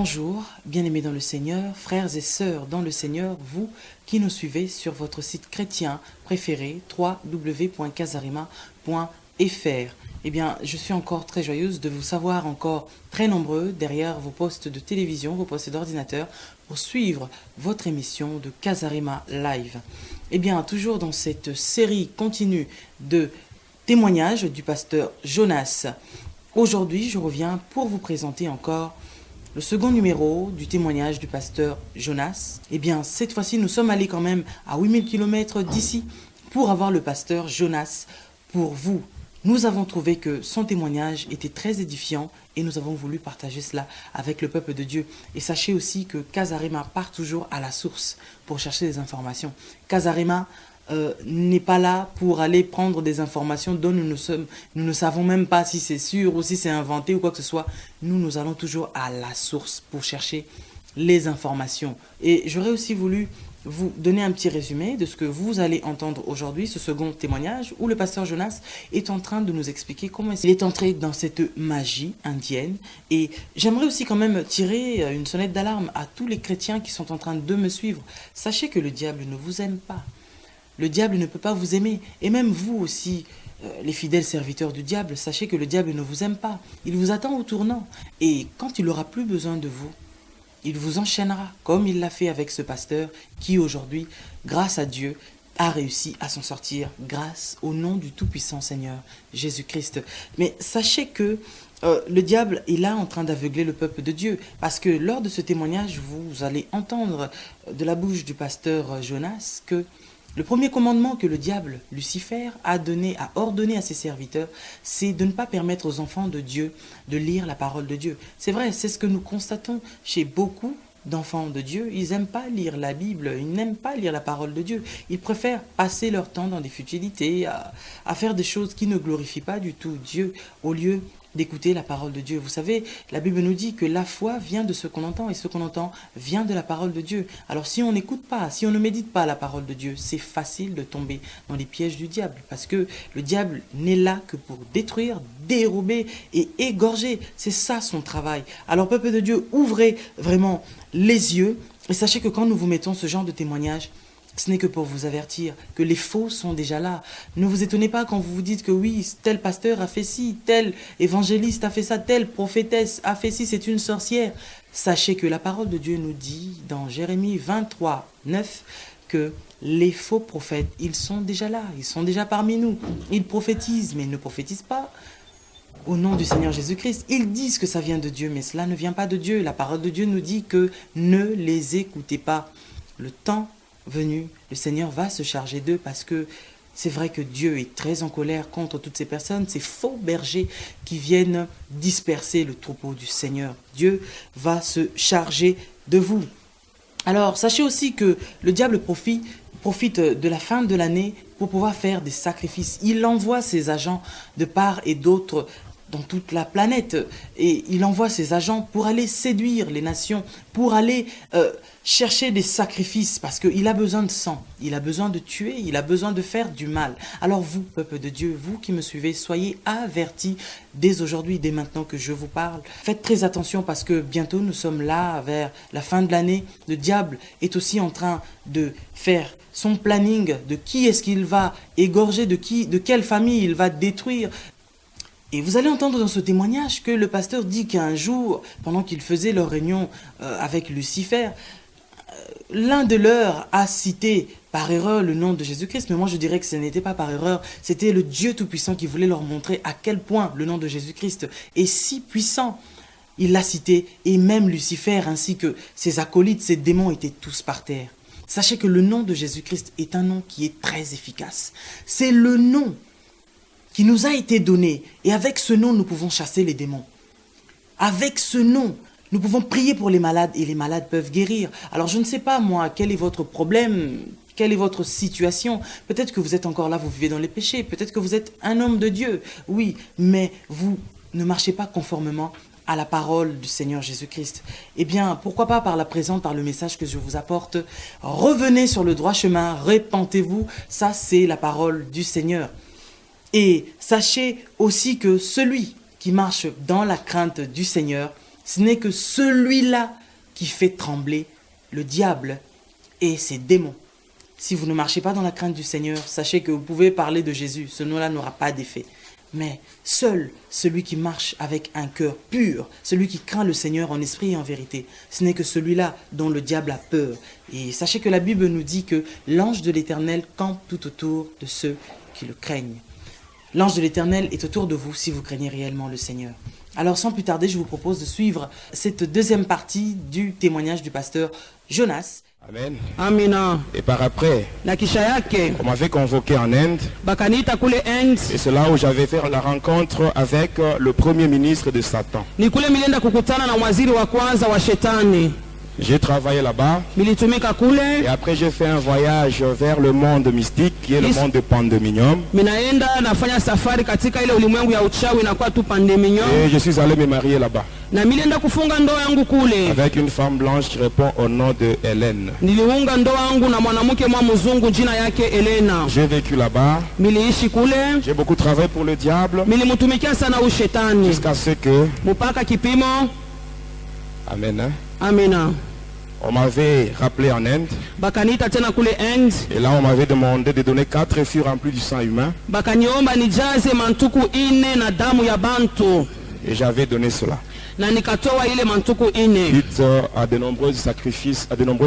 Bonjour, bien-aimés dans le Seigneur, frères et sœurs dans le Seigneur, vous qui nous suivez sur votre site chrétien préféré www.casarema.fr. Eh bien, je suis encore très joyeuse de vous savoir encore très nombreux derrière vos postes de télévision, vos postes d'ordinateur pour suivre votre émission de Casarema Live. Eh bien, toujours dans cette série continue de témoignages du pasteur Jonas. Aujourd'hui, je reviens pour vous présenter encore le second numéro du témoignage du pasteur Jonas. Eh bien, cette fois-ci, nous sommes allés quand même à 8000 km d'ici pour avoir le pasteur Jonas pour vous. Nous avons trouvé que son témoignage était très édifiant et nous avons voulu partager cela avec le peuple de Dieu. Et sachez aussi que Casarema part toujours à la source pour chercher des informations. Casarema n'est pas là pour aller prendre des informations dont nous ne savons même pas si c'est sûr ou si c'est inventé ou quoi que ce soit. Nous allons toujours à la source pour chercher les informations. Et j'aurais aussi voulu vous donner un petit résumé de ce que vous allez entendre aujourd'hui, ce second témoignage, où le pasteur Jonas est en train de nous expliquer comment il est entré dans cette magie indienne. Et j'aimerais aussi quand même tirer une sonnette d'alarme à tous les chrétiens qui sont en train de me suivre. Sachez que le diable ne vous aime pas. Le diable ne peut pas vous aimer. Et même vous aussi, les fidèles serviteurs du diable, sachez que le diable ne vous aime pas. Il vous attend au tournant. Et quand il n'aura plus besoin de vous, il vous enchaînera, comme il l'a fait avec ce pasteur qui aujourd'hui, grâce à Dieu, a réussi à s'en sortir grâce au nom du Tout-Puissant Seigneur Jésus-Christ. Mais sachez que le diable est là en train d'aveugler le peuple de Dieu. Parce que lors de ce témoignage, vous allez entendre de la bouche du pasteur Jonas que le premier commandement que le diable, Lucifer, a ordonné à ses serviteurs, c'est de ne pas permettre aux enfants de Dieu de lire la parole de Dieu. C'est vrai, c'est ce que nous constatons chez beaucoup d'enfants de Dieu. Ils n'aiment pas lire la Bible, ils n'aiment pas lire la parole de Dieu. Ils préfèrent passer leur temps dans des futilités, à faire des choses qui ne glorifient pas du tout Dieu, au lieu d'écouter la parole de Dieu. Vous savez, la Bible nous dit que la foi vient de ce qu'on entend et ce qu'on entend vient de la parole de Dieu. Alors si on n'écoute pas, si on ne médite pas la parole de Dieu, c'est facile de tomber dans les pièges du diable parce que le diable n'est là que pour détruire, dérober et égorger. C'est ça son travail. Alors peuple de Dieu, ouvrez vraiment les yeux et sachez que quand nous vous mettons ce genre de témoignage, ce n'est que pour vous avertir que les faux sont déjà là. Ne vous étonnez pas quand vous vous dites que oui, tel pasteur a fait ci, tel évangéliste a fait ça, telle prophétesse a fait ci, c'est une sorcière. Sachez que la parole de Dieu nous dit dans Jérémie 23, 9 que les faux prophètes, ils sont déjà là, ils sont déjà parmi nous. Ils prophétisent, mais ils ne prophétisent pas au nom du Seigneur Jésus-Christ. Ils disent que ça vient de Dieu, mais cela ne vient pas de Dieu. La parole de Dieu nous dit que ne les écoutez pas. Le temps venu, le Seigneur va se charger d'eux parce que c'est vrai que Dieu est très en colère contre toutes ces personnes, ces faux bergers qui viennent disperser le troupeau du Seigneur. Dieu va se charger de vous. Alors, sachez aussi que le diable profite de la fin de l'année pour pouvoir faire des sacrifices. Il envoie ses agents de part et d'autre dans toute la planète. Et il envoie ses agents pour aller séduire les nations, pour aller chercher des sacrifices, parce qu'il a besoin de sang, il a besoin de tuer, il a besoin de faire du mal. Alors vous, peuple de Dieu, vous qui me suivez, soyez avertis dès aujourd'hui, dès maintenant que je vous parle. Faites très attention parce que bientôt nous sommes là, vers la fin de l'année. Le diable est aussi en train de faire son planning de qui est-ce qu'il va égorger, de quelle famille il va détruire. Et vous allez entendre dans ce témoignage que le pasteur dit qu'un jour, pendant qu'ils faisaient leur réunion avec Lucifer, l'un de leurs a cité par erreur le nom de Jésus-Christ, mais moi je dirais que ce n'était pas par erreur, c'était le Dieu Tout-Puissant qui voulait leur montrer à quel point le nom de Jésus-Christ est si puissant. Il l'a cité, et même Lucifer ainsi que ses acolytes, ses démons étaient tous par terre. Sachez que le nom de Jésus-Christ est un nom qui est très efficace. C'est le nom qui nous a été donné. Et avec ce nom, nous pouvons chasser les démons. Avec ce nom, nous pouvons prier pour les malades et les malades peuvent guérir. Alors je ne sais pas moi, quel est votre problème, quelle est votre situation. Peut-être que vous êtes encore là, vous vivez dans les péchés. Peut-être que vous êtes un homme de Dieu. Oui, mais vous ne marchez pas conformément à la parole du Seigneur Jésus-Christ. Eh bien, pourquoi pas par la présente, par le message que je vous apporte. Revenez sur le droit chemin, repentez-vous. Ça, c'est la parole du Seigneur. Et sachez aussi que celui qui marche dans la crainte du Seigneur Ce n'est que celui-là qui fait trembler le diable et ses démons. Si vous ne marchez pas dans la crainte du Seigneur, sachez que vous pouvez parler de Jésus, ce nom-là n'aura pas d'effet. Mais seul celui qui marche avec un cœur pur, celui qui craint le Seigneur en esprit et en vérité, ce n'est que celui-là dont le diable a peur. Et sachez que la Bible nous dit que l'ange de l'Éternel campe tout autour de ceux qui le craignent. L'ange de l'Éternel est autour de vous si vous craignez réellement le Seigneur. Alors sans plus tarder, je vous propose de suivre cette deuxième partie du témoignage du pasteur Jonas. Amen. Amina. Et par après, Na kisha yake on m'avait convoqué en Inde. bakaniita kule End. Et c'est là où j'avais fait la rencontre avec le premier ministre de Satan. Ni kule milienda kukutana na waziri wa kwanza wa shetani. J'ai travaillé là-bas. Militumika Et kule. après, j'ai fait un voyage vers le monde mystique, qui est le monde de Pandemonium. Minaenda nafanya safari katika ile ulimwengu ya uchawi na kwa tu pandemia. Et je suis allé me marier là-bas. Na milienda kufunga ndoa yangu kule. Avec une femme blanche qui répond au nom de Hélène. Niliunga ndoa yangu na mwanamke mwa mzungu jina yake Elena. J'ai vécu là-bas. Miliishi kule. J'ai beaucoup travaillé pour le diable. Milimutumikia sana ushetani. Jusqu'à ce que... Mpaka kipimo. Amen. Hein? Amina. On m'avait rappelé en Inde. Bakaniita tena kule End. Et là, on m'avait demandé de donner 4 fûts remplis du sang humain. Bakaniomba nijaze mantuku 4 na damu ya bantu. Et j'avais donné cela. Na nikatoa ile mantuku 4. Suite à de nombreux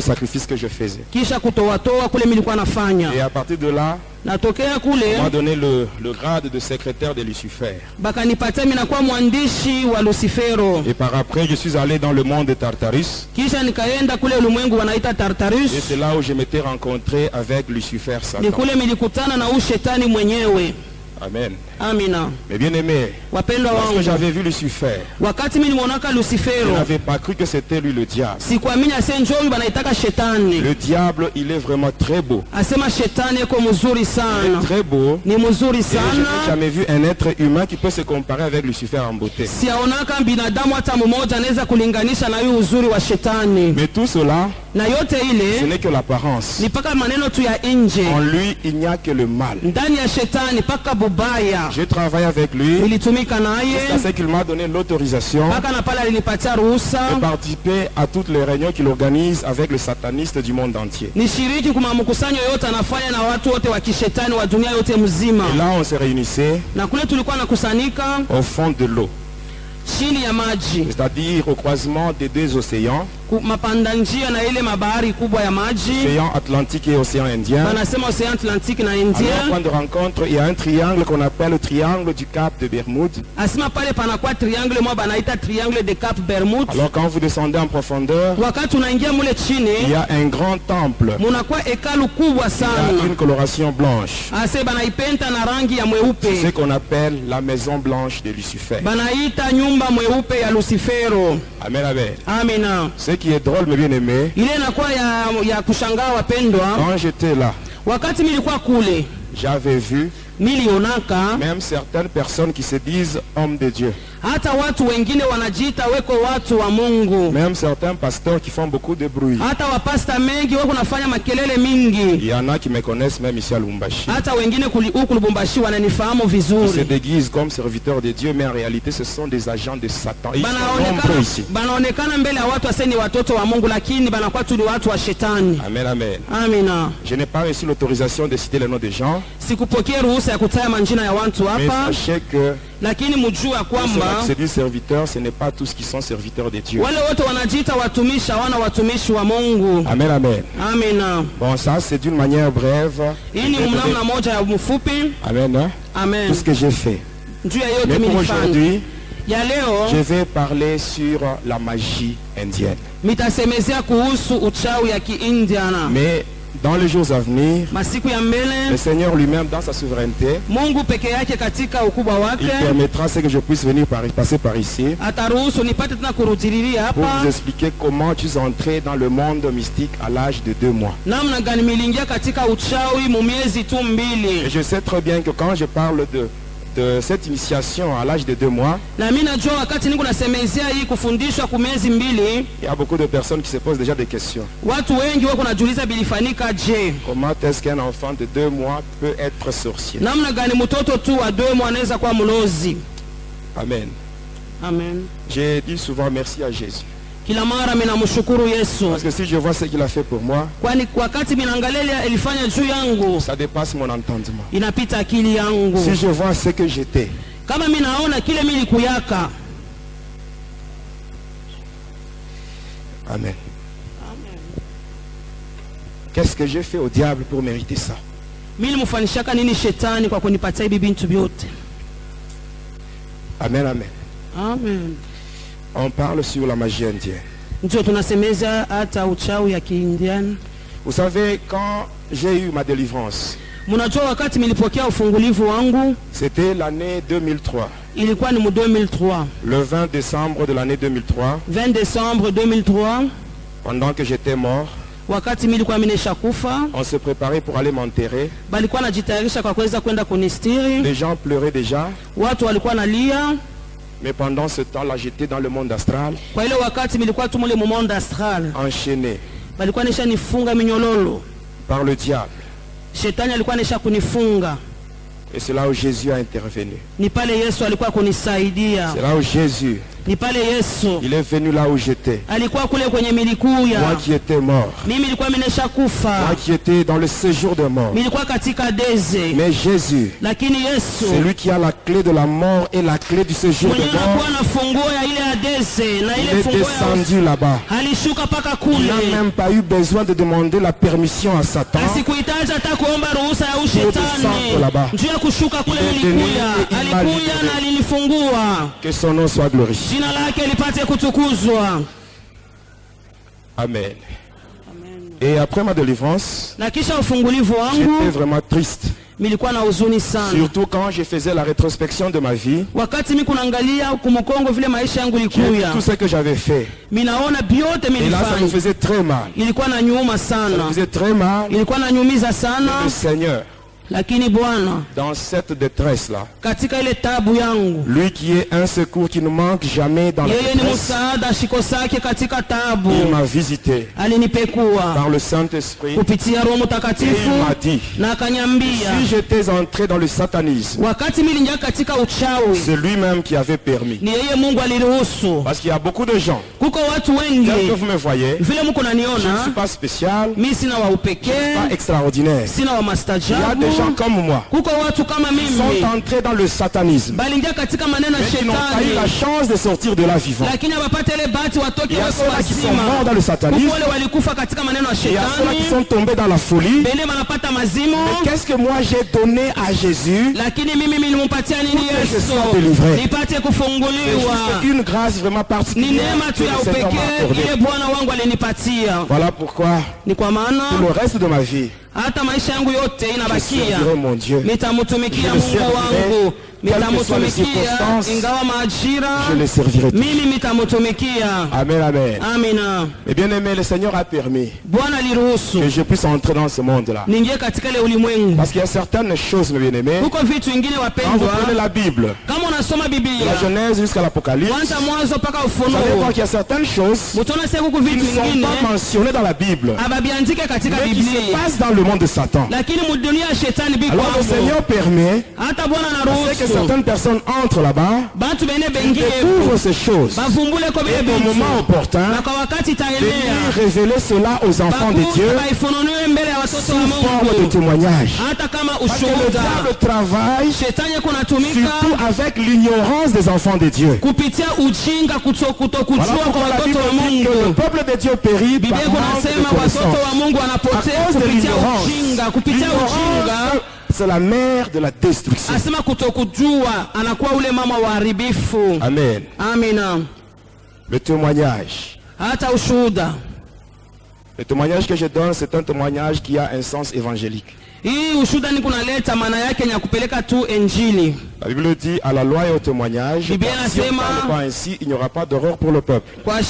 sacrifices que je faisais. Kisha kutoa kule nilikuwa nafanya. Et à partir de là, Natokea kule on m'a donné le grade de secrétaire de Lucifer. bakanipatia mimi nakuwa mwandishi wa Lucifero. Et par après, je suis allé dans le monde de Tartarus. Kisha nikaenda kule ulimwengu wanaita Tartarus. Et c'est là où je m'étais rencontré avec Lucifer, Ni Satan. kule nilikutana na shetani mwenyewe. Amen. Amina. Mais bien aimé, Wapendwa lorsque wangu, j'avais vu Lucifer, wakati mimi nimeonaka je Lucifero, n'avais pas cru que c'était lui le diable. sikuamini ase njoo banaitaka shetani. Le diable, il est vraiment très beau. Asema shetani yuko mzuri Il est sana. très beau. Ni mzuri Et je n'ai sana. jamais vu un être humain qui peut se comparer avec Lucifer en beauté. Siaonaka binadamu hata mmoja anaweza kulinganisha na huyu uzuri wa shetani. Mais tout cela, Na yote ce ile n'est que l'apparence. ni paka maneno tu ya nje. En lui, il n'y a que le mal. Ndani ya shetani paka bubaya. J'ai travaillé avec lui Nilitumika jusqu'à naye ce qu'il m'a donné l'autorisation paka na pale alinipatia ruhusa de participer à toutes les réunions qu'il organise avec les satanistes du monde entier. nishiriki kuma mkusanyo yote anafanya na watu wote wa kishetani wa dunia yote mzima. Et là, on se réunissait Na kule tulikuwa nakusanyika au fond de l'eau, chini ya maji, c'est-à-dire au croisement des 2 océans, mapanda njia na ile mabahari kubwa ya maji, océan Atlantique et océan Indien. wanasema Ocean Atlantic na À leur India. point de rencontre, il y a un triangle qu'on appelle le triangle du Cap de Bermude. Asema pale panakuwa triangle mwa banaita triangle de Cap Bermude. Alors quand vous descendez en profondeur, Wakati unaingia mule il y chini a un grand temple. munakuwa hekalu kubwa Il y a sana. une coloration blanche. Ase banaipenta na rangi ya C'est ce mweupe, qu'on appelle la maison blanche de Lucifer. banaita nyumba mweupe ya Lucifero. Amen, amen. Amina. Ce qui est drôle, mais bien aimé, Ile inakuwa ya kushangaa wapendwa. quand j'étais là, Wakati milikuwa kule j'avais vu milionaka même certaines personnes qui se disent hommes de Dieu. hata watu wengine wanajiita weko watu wa Mungu, Même certains pasteurs qui font beaucoup de bruit. hata wapasta mengi wako nafanya makelele mingi, Il y en a qui me connaissent même ici à Lumbashi. hata wengine huku Lubumbashi wananifahamu Ils se vizuri. déguisent comme serviteurs de Dieu, mais en réalité ce sont des agents de Satan. Ils sont nombreux ici. Banaonekana mbele ya watu aseni watoto wa Mungu, lakini banakuwa tu ni watu wa shetani. Amen, amen. Amina. Je n'ai pas reçu l'autorisation de citer le nom des gens, Sikupokea ruhusa ya kutaya manjina ya watu mais hapa, sachez que lakini mjue ceux kwamba qui se disent serviteurs, ce n'est pas tous qui sont serviteurs de Dieu. wale wote wanajiita watumishi hawana watumishi wa Mungu. Amen, amen. Amina. Bon, ça c'est d'une manière brève. Hii ni mnamna moja ya mfupi. Amen. Hein? Amen. Tout ce que j'ai fait. Juu ya yote Mais pour milifanya. aujourd'hui, Ya je leo vais parler sur la magie indienne. mitasemezea kuhusu uchawi ya Kiindiana. Mais dans les jours à venir, Masiku ya le mbele Seigneur lui-même, dans sa souveraineté, Mungu peke yake katika ukubwa il wake permettra ce que je puisse venir passer par ici ataruhusu nipate tena kurudililia pour hapa vous expliquer comment tu es entré dans le monde mystique à l'âge de 2 mois. namna gani milingia katika uchawi mu miezi tu Et 2. je sais très bien que quand je parle de cette initiation à l'âge de 2 mois, Na mimi najua wakati niko nasemezea hii kufundishwa ku miezi 2, il y a beaucoup de personnes qui se posent déjà des questions. watu wengi wako najiuliza bilifanyika je? Comment est-ce qu'un enfant de 2 mois peut être sorcier? Namna gani mtoto tu wa 2 anaweza kuwa mlozi? Amen. Amen. J'ai dit souvent merci à Jésus. Kila mara ninamshukuru Yesu. Parce que si je vois ce qu'il a fait pour moi, Kwani wakati minaangalia alifanya juu yangu, ça dépasse mon entendement. inapita akili yangu. Si je vois ce que j'étais, Kama mimi naona kile mimi nilikuyaka. Amen. Qu'est-ce que j'ai fait au diable pour mériter ça? Mimi nilimfanishaka nini shetani kwa kunipatia hivi bintu vyote? Amen, amen. Amen. On parle sur la magie indienne. Ndio tunasemeza hata uchawi ya Kiindian. Vous savez, quand j'ai eu ma délivrance, Mnajua wakati nilipokea ufungulivu wangu, c'était l'année 2003. ilikuwa ni mu 2003. Le 20 décembre de l'année 2003, 20 décembre 2003, pendant que j'étais mort, wakati nilikuwa nimeshakufa, on se préparait pour aller m'enterrer. balikuwa najitayarisha kwa kuweza kwenda kunistiri. Les gens pleuraient déjà, Watu walikuwa nalia. mais pendant ce temps-là, j'étais dans le monde astral, Kwa ile wakati nilikuwa tu mule mu monde astral. enchaîné Balikuwa nisha nifunga minyololo. par le diable. Shetani alikuwa nisha kunifunga. Et c'est là où Jésus a intervenu. Ni pale Yesu alikuwa kunisaidia. C'est là où Jésus, Ni pale Yesu il est venu là où j'étais. alikuwa kule kwenye milikuya. Moi qui étais mort, Mimi nilikuwa nimesha kufa. moi qui étais dans le séjour de mort. Nilikuwa katika deze. Mais Jésus, Lakini Yesu c'est lui qui a la clé de la mort et la clé du séjour de mwenye mort. anakuwa na funguo ya ile ya deze na Il ile est funguo ya descendu là-bas. alishuka paka Il kule. n'a même pas eu besoin de demander la permission à Satan. Asikuhitaji hata kuomba ruhusa ya descendre ushetani là-bas. juu ya kushuka kule Il est nilikuya. venu et il m'a Alikuya libéré. na alinifungua. Que son nom soit glorifié. Jina lake lipate kutukuzwa. Amen. Et après ma délivrance, Na kisha ufungulivu j'étais wangu vraiment triste. nilikuwa na huzuni sana. Surtout quand je faisais la rétrospection de ma vie. Wakati mimi kunaangalia kumkongo vile maisha yangu J'ai vu ilikuya. tout ce que j'avais fait. Mimi naona biote Et là, ça me nilifanya. faisait très mal. Ilikuwa na nyuma Ça me sana. faisait très mal. Ilikuwa na nyumiza sana. Le Seigneur, Lakini Bwana dans cette détresse-là, katika ile tabu yangu, lui qui est un secours qui ne manque jamais dans la yeye ni détresse, msaada shikosake katika tabu. il m'a visité Alinipekua par le Saint-Esprit kupitia Roho et Mtakatifu il m'a dit, na akanyambia si j'étais entré dans le satanisme, wakati mimi nilingia katika uchawi c'est lui-même qui avait permis. ni yeye Mungu aliruhusu. Parce qu'il y a beaucoup de gens, Kuko watu tel que wengi vous me voyez, vile mko je ne suis naniona, pas spécial, mimi sina wa upekee, pas extraordinaire. sina wa Il y a mastajabu. des gens comme moi Kuko watu kama qui mimi sont entrés dans le satanisme, balingia katika maneno ya mais qui n'ont pas eu la shetani, chance de sortir de là vivant. lakini hawapate ile bahati watoke Il y a wako ceux-là qui sont morts wazima. dans le Kuko satanisme, wale walikufa katika maneno ya il y a ceux-là qui shetani, sont tombés dans la folie. bele wanapata mazimo. Mais qu'est-ce que moi j'ai donné à Jésus? Lakini mimi nilimpatia nini Pour que je Yesu? sois délivré. Nipate C'est kufunguliwa. juste une grâce vraiment Ni particulière neema que tu ya le Seigneur m'a upekee accordée. ile Bwana wangu alinipatia. Voilà pourquoi, Ni kwa tout maana le reste de ma vie, hata maisha yangu yote je inabakia servirai mon Dieu. nitamtumikia Je le Mungu servirai, wangu, quelles que soient les nitamtumikia circonstances, ingawa majira, Je le servirai tous. mimi nitamtumikia. Amen, amen. Amina. Et bien aimé, le Seigneur a permis Bwana aliruhusu que je puisse entrer dans ce monde-là. niingie katika ile ulimwengu. Parce qu'il y a certaines choses, mes bien-aimés, Huko vitu vingine quand vous wapendwa, prenez la Bible, kama unasoma de la Biblia Genèse jusqu'à l'Apocalypse, kwanza mwanzo mpaka vous allez voir Ufunuo, qu'il y a certaines choses mutaona sasa huku qui vitu ne sont vingine pas mentionnées dans la Bible, ababiandike katika mais qui se Biblia, passent dans le monde de Satan. lakini mudunia ya shetani biko Alors le hapo. Seigneur permet Hata Bwana c'est que anaruhusu certaines personnes entrent là-bas, bantu bene ils bengie découvrent ces choses. bavumbule ko Et bile au moment bintu opportun, na kwa wakati venir itaelea révéler cela aux enfants de Dieu baifununiwe mbele ya watoto sous wa forme de Mungu, témoignage. hata kama Parce que le ushuhuda. diable travaille Shetani kunatumika surtout avec l'ignorance des enfants de Dieu. kupitia ujinga, kutokujua Voilà kwa pourquoi la watoto Bible wa dit que le Mungu. peuple de Dieu périt par Biblia manque de kunasema watoto connaissance. wa Mungu wanapotea À cause de kupitia l'ignorance. ujinga, kupitia ujinga. L'ignorance, c'est la mère de la destruction. Asema kutokujua anakuwa ule mama wa haribifu. Amen. Amina. Le témoignage. Hata ushuhuda, Le témoignage que je donne, c'est un témoignage qui a un sens évangélique. hii ushuhuda ni kunaleta maana yake ni ya kupeleka tu Injili. La Bible dit à la loi et au témoignage, Biblia car si on ne inasema- parle pas ainsi, il n'y aura pas d'horreur pour le peuple. Kwa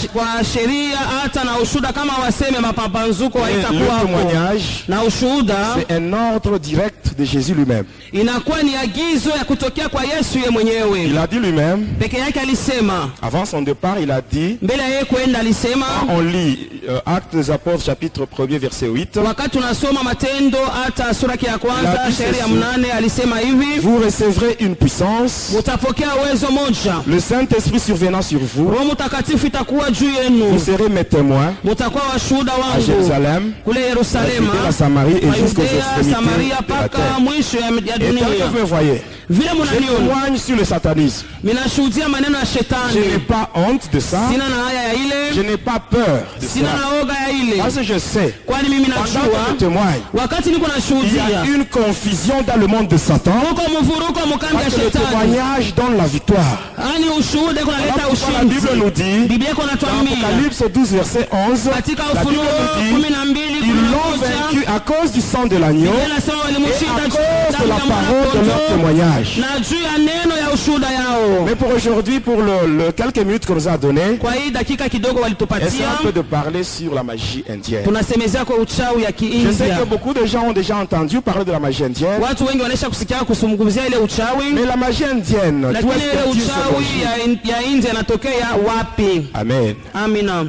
sheria hata na ushuhuda kama waseme mapambazuko Et haitakuwa le hapo. témoignage, Na ushuhuda c'est un ordre direct de Jésus lui-même. inakuwa ni agizo ya kutokea kwa Yesu ye Il mwenyewe. a dit lui-même, Peke yake alisema, avant son départ, il a dit, mbele ya yeye kwenda alisema, on lit Actes des Apôtres chapitre 1er verset 8, wakati tunasoma Matendo hata sura ya La kwanza Bible shairi ya says- 8 alisema hivi, vous recevrez une puissance, mutapokea uwezo moja. le Saint-Esprit survenant sur vous, Roho Mtakatifu itakuwa juu vous yenu, serez mes témoins mutakuwa washuhuda à wangu Jérusalem, kule la Yerusalema, Judée, la Samarie et jusqu'aux Yudea, extrémités Samaria de la mpaka terre. mwisho ya Et tel dunia. que vous me voyez, Vile je munaniona, témoigne sur le satanisme. minashuhudia maneno ya Je n'ai shetani. pas honte de ça. Sina na haya ya Je ile, n'ai pas peur de sina cela. na oga ya ile, Parce que je sais, kwani mimi pendant que je najua témoigne, wakati niko il y a nashuhudia une confusion dans le monde de Satan. huko mvuruko mkambi ya Parce que le shetani, témoignage donne la victoire. yani ushuhuda Voilà kunaleta pourquoi la Bible nous ushindi. dit, Biblia iko dans natuambia Apocalypse 12, verset 11, katika la Bible Ufunuo nous dit, 12, ils l'ont vaincu à cause du sang de l'agneau Biblia inasema et à walimushinda cause de la damu ya parole de leur mwana-kondoo témoignage. na juu ya neno ya ushuhuda yao. Mais pour aujourd'hui, pour le quelques minutes qu'on nous a donné, Kwa hii dakika kidogo essayons walitupatia, un peu de parler sur la magie indienne. tunasemezea kwa uchawi ya Je sais Kiindia. que beaucoup de gens ont déjà entendu parler de la magie indienne, Watu wengi wanaisha kusikia kusungumzia ile uchawi, mais la magie indienne, d'où lakini ile est-elle ce uchawi magie? ya India inatokea wapi? Amen. Amina.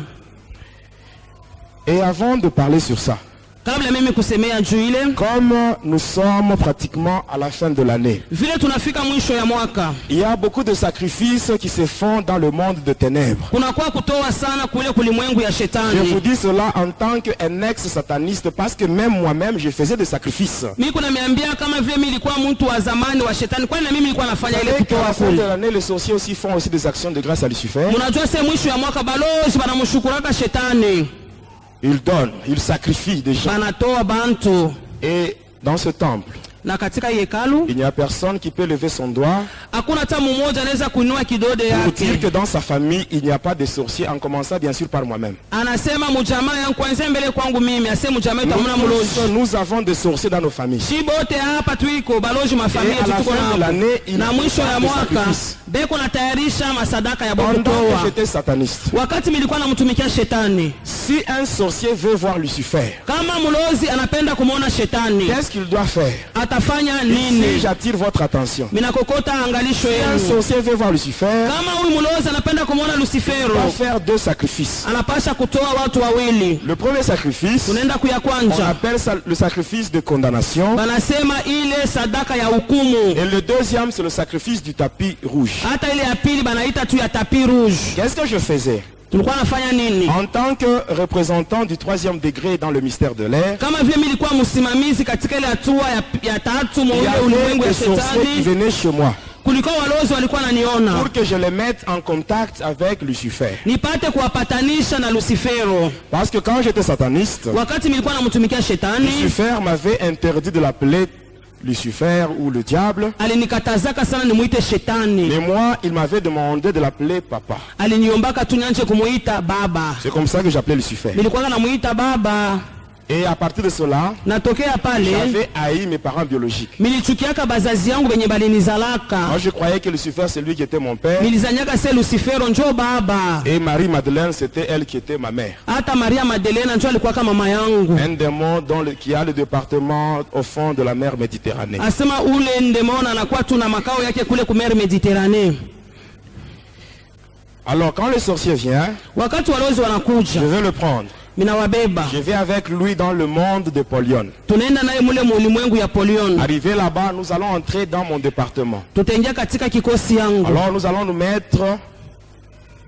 Et avant de parler sur ça, Kabla mimi kusemea juu ile, comme nous sommes pratiquement à la fin de l'année, vile tunafika mwisho ya mwaka, il y a beaucoup de sacrifices qui se font dans le monde de ténèbres. kunakuwa kutoa sana kule kulimwengu ya Je vous shetani. dis cela en tant qu'un ex-sataniste parce que même moi-même, je faisais des sacrifices. Mimi kuna niambia kama vile mimi nilikuwa mtu wa zamani wa shetani, kwani na mimi nilikuwa nafanya ile Et qu'à kutoa la fin de kule. l'année, les sorciers aussi font aussi des actions de grâce à Lucifer. Mnajua sasa mwisho ya mwaka balozi banamshukuraka shetani, Ils donnent, ils sacrifient des gens. banatoa bantu, Et dans ce temple, na katika hii hekalu il n'y a personne qui peut lever son doigt hakuna hata mmoja anaweza kuinua kidode pour dire yake. que dans sa famille, il n'y a pas de sorciers, en commençant bien sûr par moi-même. Anasema mjamaa yangu kwanza mbele kwangu mimi, asema mjamaa yetu hamna mlozi. Nous avons des sorciers dans nos familles. Si bote hapa tuiko balozi mafamilia Et à la tuko fin de nao. l'année, il Na faut mwisho faire ya des mwaka sacrifices. beko natayarisha masadaka ya Pendant que bokutoa. j'étais sataniste, Wakati nilikuwa namtumikia shetani, si un sorcier veut voir Lucifer, kama mlozi anapenda kumuona shetani, qu'est-ce qu'il doit faire? atafanya Si nini? j'attire votre attention, Minakokota angalisho si un yenu. sorcier veut voir Lucifer, Kama huyu mlozi anapenda kumuona il doit Lucifero, faire deux sacrifices. anapasha kutoa watu wawili. Le premier sacrifice, Tunaenda kuya on kwanja, appelle ça le sacrifice de condamnation. banasema ile sadaka ya hukumu. Et le deuxième, c'est le sacrifice du tapis rouge. Hata ile ya pili banaita tu ya tapi rouge. Qu'est-ce que je faisais? Tulikuwa nafanya nini? En tant que représentant du troisième degré dans le mystère de l'air, Kama vile mimi nilikuwa msimamizi katika ile hatua ya tatu il y mwa avait ulimwengu ya des sorciers qui shetani, venaient chez moi kulikuwa walozi walikuwa naniona pour que je les mette en contact avec Lucifer. nipate kuwapatanisha na Lucifero. Parce que quand j'étais sataniste, Wakati nilikuwa namtumikia shetani, Lucifer m'avait interdit de l'appeler Lucifer ou le diable. alinikatazaka sana nimuite shetani, Mais moi, il m'avait demandé de l'appeler papa. aliniombaka tu nianje kumuita baba. C'est comme ça que j'appelais Lucifer. Nilikuwa namuita baba. Et à partir de cela, Natokea pale j'avais haï mes parents biologiques. milichukiaka bazazi yangu benye balinizalaka, Moi, je croyais que Lucifer, c'est lui qui était mon père. nilizanyaka se Lucifero njo baba. Et Marie-Madeleine, c'était elle qui était ma mère. Hata Maria Madelena njo alikuwa kama mama yangu. Un démon qui a le département au fond de la mer Méditerranée. Asema ule ndemona anakuwa tu na makao yake kule ku mer Mediterranee. Alors, quand le sorcier vient, Wakati walozi je wanakuja, vais le prendre. minawabeba, Je vais avec lui dans le monde de Polion. tunaenda naye mule mulimwengu ya Polion. Arrivé là-bas, nous allons entrer dans mon département. Tutaingia katika kikosi yangu, Alors, nous allons nous mettre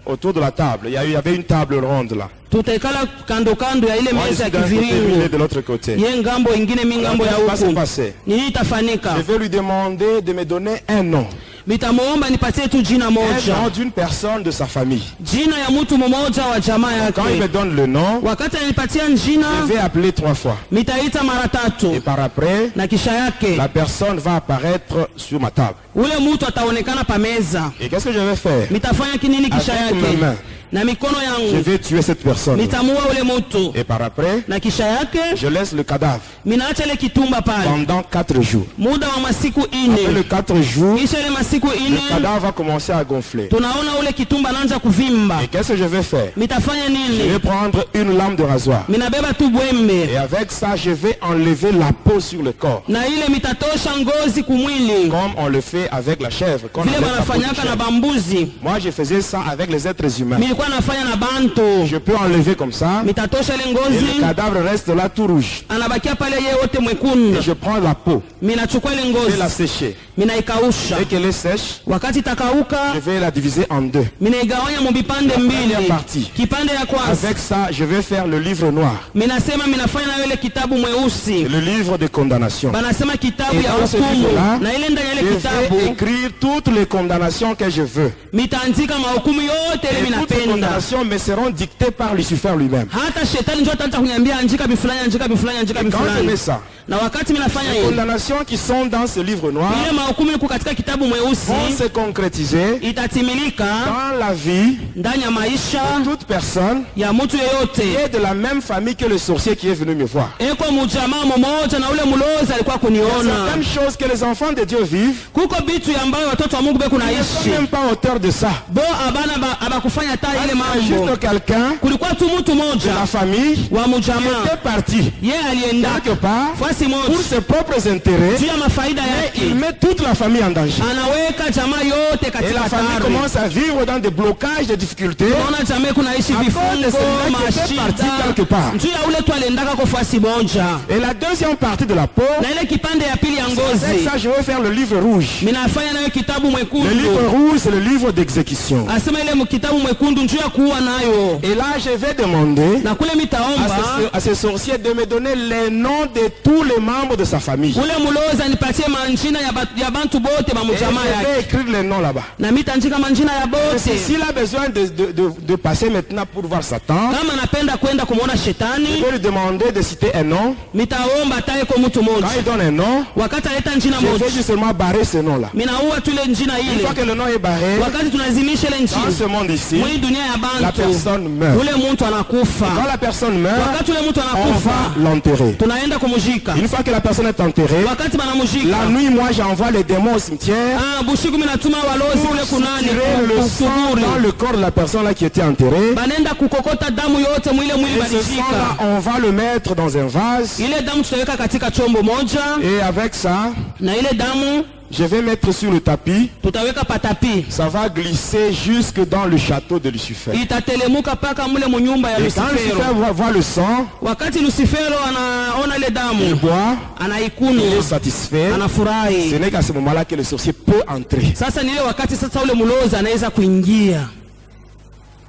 autour de la table. Il y avait une table ronde là. tutaikala kando kando ya ile Moi, je meza suis ya d'un côté, lui, il est kiviringo, de l'autre côté. ye ngambo ingine mi ngambo ya Alors, qu'est-ce qui va se huku. passer? Nini itafanika? Je vais lui demander de me donner un nom. Nitamuomba nipatie tu jina Un nom moja, d'une personne de sa famille. jina ya mtu mmoja wa jamaa Quand il me yake. donne le nom, Wakati ananipatia jina, je vais appeler 3 fois. nitaita mara Et tatu, par après, na kisha yake la personne va apparaître sur ma table. ule mtu ataonekana pa meza. Et qu'est-ce que je vais faire? Nitafanya kinini kisha Avec mes yake? mains, Na mikono je yangu vais tuer cette personne. nitamua ule mtu, Et par après, na kisha yake je laisse le cadavre minaacha ile kitumba pale pendant 4 jours. muda wa masiku Après ine. les 4 jours, Kisha ile masiku le ine cadavre va commencer à gonfler. tunaona ule kitumba naanza kuvimba. Et qu'est-ce que je vais faire? Mitafanya Je vais nini? prendre une lame de rasoir. Minabeba tu bwembe, Et avec ça, je vais enlever la peau sur le corps. na ile mitatosha ngozi kumwili Comme on le fait avec la chèvre. Qu'on vile enlève la peau du banafanyaka na chèvre. bambuzi. Moi, je faisais ça avec les êtres humains. Mimi nilikuwa nafanya na bantu je peux enlever comme ça. mitatosha ile Et ngozi le cadavre reste là tout rouge. anabakia pale yeye wote mwekundu Et je prends la peau, minachukua ile je ngozi vais la sécher. minaikausha Dès qu'elle est sèche, wakati takauka je vais la diviser en deux. minaigawanya mubipande mbili première partie. kipande ya kwanza Avec ça, je vais faire le livre noir, minasema minafanya nayo ile kitabu mweusi le livre de condamnation. banasema kitabu Et ya dans ce hukumu livre-là, na ile ndani ya je ile kitabu vais écrire toutes les condamnations que je veux. mitaandika mahukumu yote ile Et toutes ces minapenda condamnations me seront dictées par Lucifer lui-même. hata shetani ndio ataanza kuniambia andika bifulani andika bifulani andika Et quand je bifulani mets ça, na wakati minafanya les hiyo condamnations qui sont dans ce livre noir ile mahukumu iko katika kitabu vont mweusi se concrétiser itatimilika dans la vie ndani ya maisha de toute personne ya mtu qui yeyote est de la même famille que le sorcier qui est venu me voir. eko mujamaa mmoja na ule mlozi alikuwa Il y a kuniona certaines choses que les enfants de Dieu vivent, kuko bitu ambayo watoto wa Mungu beko ils ne sont naishi même pas auteurs de ça. bo abana abakufanya hata ile Il y a mambo juste quelqu'un kulikuwa tu mtu de la mmoja famille wa qui mujamaa était parti yeye alienda quelque part fasi pour moja ses propres intérêts. juu ya mafaida Il yake met toute la famille en danger. anaweka jamaa yote Et katika la famille hatari. commence à vivre dans des blocages, des difficultés. Unaona jamaa kunaishi À cause de vifungo celui-là qui était parti quelque mashida part. juu ya ule tu aliendaka kwa fasi moja Et la deuxième partie de la peau, na ile kipande ya pili ya avec ngozi ça je vais faire le livre rouge. minafanya nayo kitabu Le mwekundu livre rouge, c'est le livre d'exécution. asema ile kitabu mwekundu njuu ya kuua nayo Et là, je vais demander na kule mitaomba à ce sorcier de me donner les noms de tous les membres de sa famille. ule mulozi anipatie manjina ya bantu bote ba Et mujamaa je vais yake écrire les noms là-bas. na mitaandika manjina ya Et bote s'il a besoin de passer maintenant pour voir Satan, kama napenda kwenda kumwona je shetani vais lui demander de citer un nom. mitaomba taeko mtu Quand moja il donne un nom, wakati aleta njina je vais moja justement barrer ce nom-là. minaua tu ile njina Une fois ile que le nom est barré, wakati tunazimisha ile dans njina ce monde ici, mwi dunia ya la bantu personne meurt. ule mtu anakufa Quand la personne meurt, wakati ule mtu on anakufa va l'enterrer. tunaenda kumujika Une fois que la personne est enterrée, wakati banamujika la nuit, moi, j'envoie les démons au cimetière bushiku minatuma walozi pour ule kunani tirer le sang kukuburi dans le corps de la personne là qui était enterrée. banenda kukokota damu yote mwile mwili Et ce sang-là, balijika on va le mettre dans un vase. ile damu tutaweka katika chombo moja Et avec ça, na ile damu je vais mettre sur le tapis. tutaweka patapi Ça va glisser jusque dans le château de Lucifer. itatelemuka paka mule munyumba ya Et quand Lucifer Lucifero voit le sang, wakati Lucifero anaona ile il damu boit, il anaikunywa est satisfait. Ce anafurahi n'est qu'à ce moment-là que le sorcier peut entrer. sasa ni ile wakati sasa ule mulozi anaweza kuingia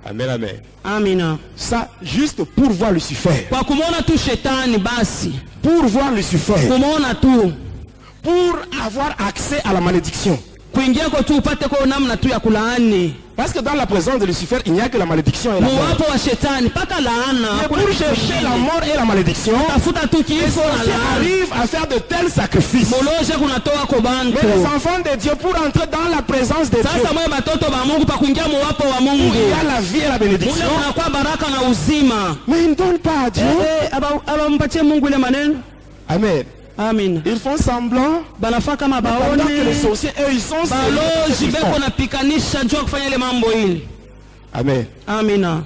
Amen, amen. amina Ça, juste pour voir Lucifer. kwa kumwona tu shetani basi Pour voir Lucifer. kumwona tu Pour avoir accès à la malédiction. kuingia kwa tu upate kwa namna tu ya kulaani Parce que dans la présence de Lucifer, il n'y a que la malédiction et la mort. muwapo wa shetani paka laana Mais hakuna pour kitu chercher kingine. la mort et la malédiction, tafuta tu kifo na qui laana arrive à faire de tels sacrifices. muloje kunatoa kwa bantu Mais les enfants de Dieu, pour entrer dans la présence de Dieu, sasa mwe batoto ba Mungu pa kuingia muwapo wa où il Mungu y a la vie et la mule bénédiction, unakuwa baraka na uzima mais ils ne donnent pas à Dieu. abampatie Mungu ile maneno Amen. amina Ils font semblant, banafaa kama pendant que les baone sorciers, eux, ils sont balozi ceux qui beko font. napikanisha juu ya kufanya ile mambo hili Amen. amina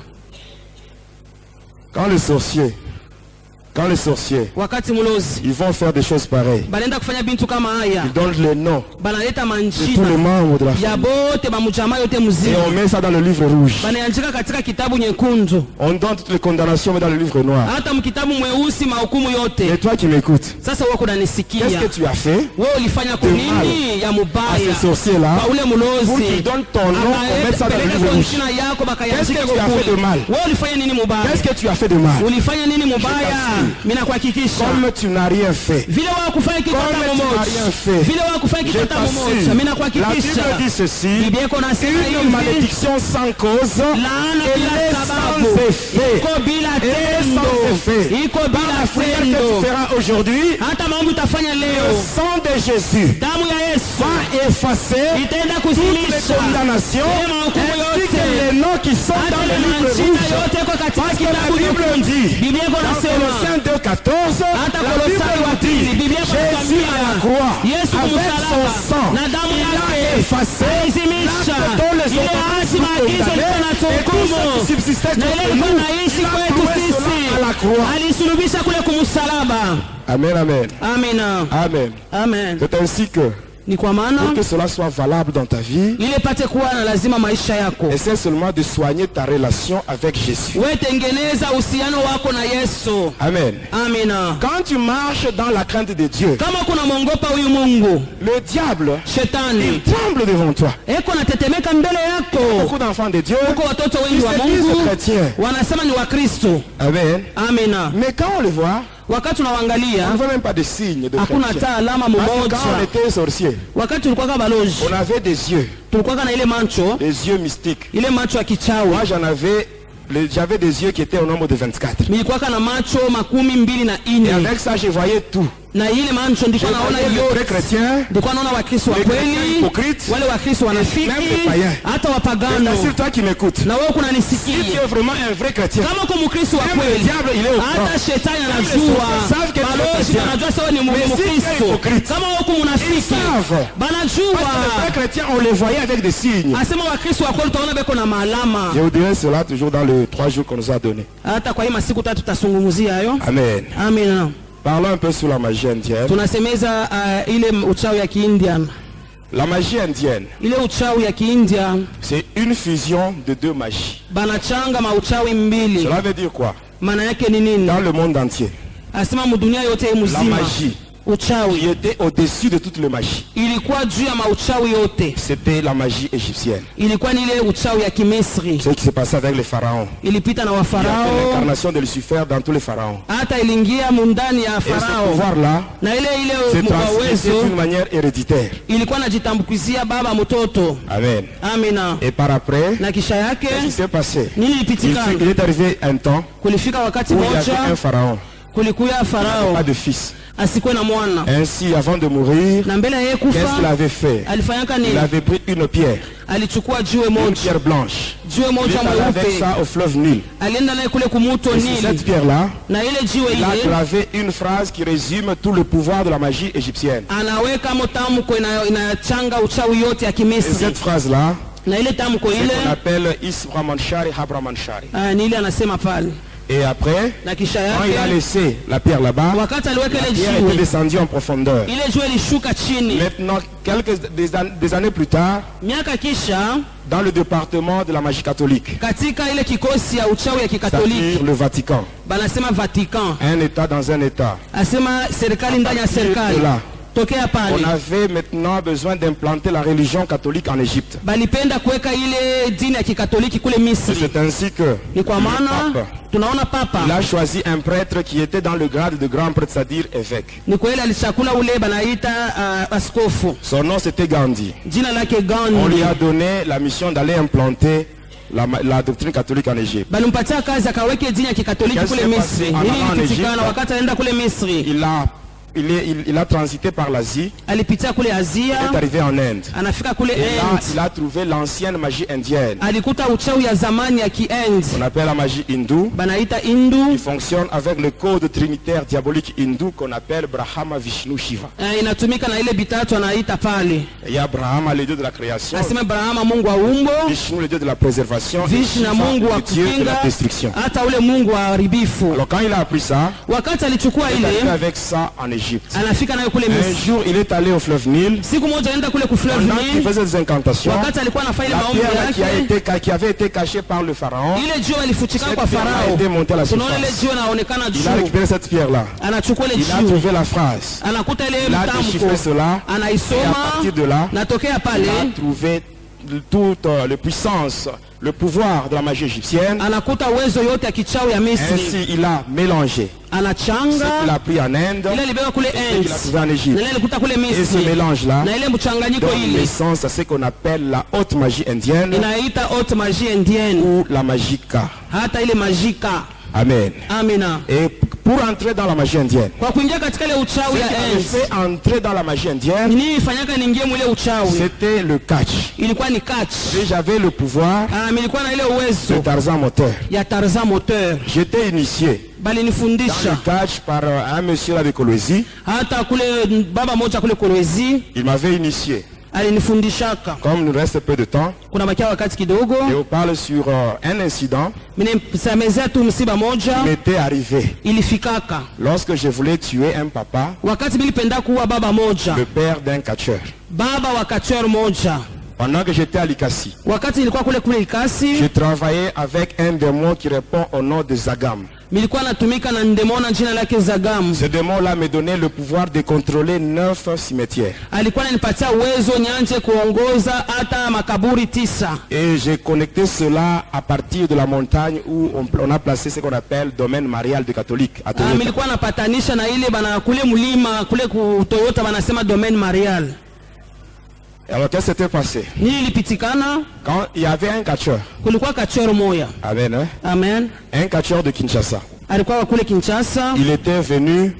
Quand les sorciers, wakati mulozi ils vont faire des choses pareilles. banaenda kufanya bintu kama haya Ils donnent les noms banaleta de tous les manjina membres de la ya famille. bote bamujamaa yote Et mzima on met ça dans le livre rouge. banaandika katika kitabu nyekundu On donne toutes les condamnations mais dans le livre noir. hata mkitabu mweusi mahukumu Et yote toi qui m'écoutes, sasa wako nanisikia qu'est-ce que tu as fait wewe ulifanya kunini ya à mubaya ces sorciers-là kwa ule pour mulozi qu'ils donnent ton nom, qu'on mette ça dans le peleka livre kwa rouge? jina yako bakayandike Qu'est-ce que tu as fait de mal? wewe ulifanya nini mubaya Qu'est-ce que tu as fait de mal? ulifanya nini mubaya t'assure. mimi nakuhakikisha Comme tu n'as rien fait. vile wao kufanya kitu hata Comme tu n'as mmoja rien fait. vile wao kufanya kitu Je hata mmoja mimi t'assure. La nakuhakikisha Bible dit ceci. Biblia iko nasema Une hivi malédiction sans cause. laana Elle bila est sababu sans effet. iko bila Elle est tendo sans effet. iko Par bila la prière que tendo tu feras aujourd'hui, hata mambo utafanya le leo sang de Jésus damu ya Yesu va effacer itaenda toutes les kuzilisha condamnations ile mahukumu ainsi que yote les noms qui sont hata dans le ile livre manjina rouge. yote iko katika Parce que la kitabu Bible nyekundu. dit, Biblia iko dans nasema Colossiens 2,14, hata la Kolosai wa Bible pili dit, Biblia iko Jésus à la croix, Yesu avec son kumsalaba sang, na damu il a yake effacé alizimisha l'acte dont les ile hommes hasi sont maagizo ilikuwa condamnés, et tout natuhukumu ce qui subsistait na ile contre ilikuwa nous, naishi il a kwetu cloué sisi cela à la croix. alisulubisha kule kumsalaba Amen, amen. amina Amen. amen C'est ainsi que Ni kwa pour maana que cela soit valable dans ta vie, ile pate kuwa na lazima maisha yako. essaie seulement de soigner ta relation avec Jésus. Wewe tengeneza uhusiano wako na Yesu. Amen. Amina. Quand tu marches dans la crainte de Dieu, Kama kuna mwongopa huyu Mungu, le diable, il shetani tremble devant toi. eko natetemeka mbele yako. Beaucoup d'enfants de Dieu, Huko watoto wengi ils wa se disent Mungu chrétiens. wanasema ni Wakristo. Amen. Amina. Mais quand on le voit, Wakati on unawaangalia ne voit même pas de signes de hakuna chrétien. hata alama Parce que quand on mmoja. était sorcier, Wakati tulikuwa balozi, on avait des yeux tulikuwa na ile macho, mystiques. ile macho ya kichawi. Moi, j'avais des yeux qui étaient au nombre de 24. Nilikuwa na macho 24. Et avec ça, je voyais tout. Na ile macho Je ndiko naona voyais les vrais yote. chrétiens, Ndiko naona Wakristo wa les chrétiens kweli, hypocrites, wale Wakristo wanafiki, même les païens. hata et wapagano. c'est toi qui m'écoutes. Na wewe kuna Si tu nisikia. es vraiment un vrai chrétien, Kama uko Mkristo wa même le kweli, diable, il est au courant. hata shetani Même les anajua. sorciers savent que tu es Balozi chrétien. anajua sawa ni Mais si tu es Mkristo. hypocrite, Kama uko ils munafiki, savent. Parce que les banajua. vrais chrétiens, on les voyait avec des signes. Asema Wakristo wa kweli utaona beko na maalama. Je vous dirai cela toujours dans les 3 jours qu'on nous a donnés. Hata kwa hii masiku tatu tutazungumzia hayo. Amen. Amina. Parlons un peu sur la magie indienne. Tunasemeza ile uchawi ya Kiindian. La magie indienne, Ile uchawi ya Kiindia c'est une fusion de 2 magies. banachanga mauchawi mbili. Cela veut dire quoi? Maana yake ni nini? Dans le monde entier, Asema mudunia yote la mzima. magie qui Uchawi était au-dessus de toutes les magies, ilikuwa juu ya mauchawi yote. c'était la magie égyptienne. Ilikuwa ni ile uchawi ya Kimisri. Ce qui s'est passé avec les pharaons. Ilipita na Il y a wafarao, l'incarnation de Lucifer dans tous les pharaons. hata iliingia mundani ya Et ce farao. pouvoir-là Na ile s'est ile transmis uwezo d'une manière héréditaire. ilikuwa najitambukizia baba mtoto. Amen. Amina. Et par après, Na kisha yake qu'est-ce qui s'est passé? nini ilipitika? Il est arrivé un temps Kulifika wakati où il y avait un moja pharaon, kulikuya farao pas de fils. asikuwe na mwana. Ainsi, avant de mourir, Na mbele yeye qu'est-ce qu'il kufa avait fait? alifanyaka Il nini? avait pris une pierre, Alichukua jiwe une moja, pierre blanche. jiwe Il est moja allé avec mweupe, ça au fleuve Nil. alienda naye kule kumuto Et sur cette Nili, pierre-là, na ile jiwe il a ile gravé une phrase qui résume tout le pouvoir de la magie égyptienne. anaweka mo tamko inachanga uchawi yote ya Et Kimisri, cette phrase-là, na ile tamko c'est qu'on ile appelle Isbramanshari Habramanshari. ni ile anasema pale. Et après, Na kisha quand il a yake laissé la pierre là-bas, wakati aliweka la ile pierre était jiwe, descendue en profondeur. ile jiwe lishuka chini. Maintenant, des années plus tard, Miaka kisha dans le département de la magie catholique, katika ile kikosi ya uchawi ya Kikatoliki c'est-à-dire le Vatican, banasema Vatican, un État dans un État, asema serikali ndani ya serikali. là, Tokea on pale avait maintenant besoin d'implanter la religion catholique en Égypte. balipenda kuweka ile dini ya Kikatoliki kule Et Misri. c'est ainsi que Ni kwa le maana pape, tunaona papa il a choisi un prêtre qui était dans le grade de grand prêtre, c'est-à-dire évêque. ni kweli alichakula ule banaita askofu, Son nom c'était Gandhi. jina lake On lui Gandhi. a donné la mission d'aller implanter la doctrine catholique en Égypte. Balimpatia kazi akaweke dini ya Kikatoliki Qu'est-ce kule qui s'est Misri. passé? Nini En ilipitikana Egypte. wakati anaenda kule Misri? Il a transité par l'Asie, Alipitia kule il est Asia, arrivé en Inde. anafika kule Et là, End, il a trouvé l'ancienne magie indienne. alikuta uchawi ya zamani ya Kiend On appelle la magie hindoue. banaita Il Hindu. fonctionne avec le code trinitaire diabolique hindou qu'on appelle Brahma, Vishnu, Shiva. Inatumika na ile bitatu anaita pale. Il y a Brahma, le dieu de la création, Asema Brahma Mungu wa umbo, Vishnu, le dieu de la préservation, et Vishnu na Shiva, Mungu wa le dieu de la kukinga, destruction. hata ule Mungu wa haribifu. Alors quand il a appris ça, Wakati alichukua il est arrivé ile, avec ça en Égypte. anafika nayo kule Un Misri. jour, il est allé au fleuve Nil. Siku moja anaenda kule kufleuve Pendant qu'il Nile, faisait des incantations, wakati alikuwa anafanya ile la maombi pierre là yake, qui avait été cachée par le pharaon, ile jiwe alifuchika cette kwa pierre a Farao. été montée à la Tunaona ile surface. jiwe inaonekana Il a juu, récupéré cette pierre-là. anachukua ile Il a jiwe, trouvé la phrase. anakuta ile Il a déchiffré mtamko, cela. Et à anaisoma, partir de là, natokea il a pale trouvé toute la puissance, le pouvoir de la magie égyptienne. anakuta uwezo yote ya kichawi ya Misri, Ainsi, il a mélangé ce qu'il anachanga a pris en Inde ile alibeba kule et ce qu'il a End trouvé en na Égypte. ile alikuta kule Et ce Misri, mélange-là na ile mchanganyiko donne ile naissance à ce qu'on appelle la haute magie indienne inaita haute magie indienne, ou la magica. hata ile magika. Amen. Amina. Et pour entrer dans la magie indienne, Kwa kuingia katika ile uchawi ce ya qui avait End, fait entrer dans la magie indienne, nini ifanyaka niingie mwile uchawi? c'était le catch. Ilikuwa ni catch. Et j'avais le pouvoir Nilikuwa na ile de uwezo Tarzan moteur. ya Tarzan moteur, J'étais initié bali dans le nifundisha catch par un monsieur là de Kolwezi. hata kule baba moja kule Kolwezi Il m'avait initié alinifundishaka. Comme nous reste peu de temps, Kuna bakia wakati kidogo. je vous parle sur un incident Minisamezea tu msiba moja qui m'était arrivé. ilifikaka. Lorsque je voulais tuer un papa, Wakati nilipenda kuwa baba moja, le père d'un catcheur. baba wa catcheur moja. Pendant que j'étais à Likasi, Wakati nilikuwa kule Likasi, je travaillais avec un démon qui répond au nom de Zagam. nilikuwa natumika na ndemona jina lake Zagam. Ce démon-là me donnait le pouvoir de contrôler 9 cimetières. Alikuwa ananipatia uwezo nyanje kuongoza hata makaburi 9. Et j'ai connecté cela à partir de la montagne où on a placé ce qu'on appelle domaine marial des catholiques. à Toyota. Nilikuwa napatanisha na ile bana kule mlima kule ku Toyota banasema domaine marial. Alors qu'est-ce qui s'était passé? Nini ilipitikana? Quand il y avait un catcheur, Kulikuwa catcheur moya. amen, hein? Amen. Un catcheur de Kinshasa. Alikuwa kule Kinshasa. Il était venu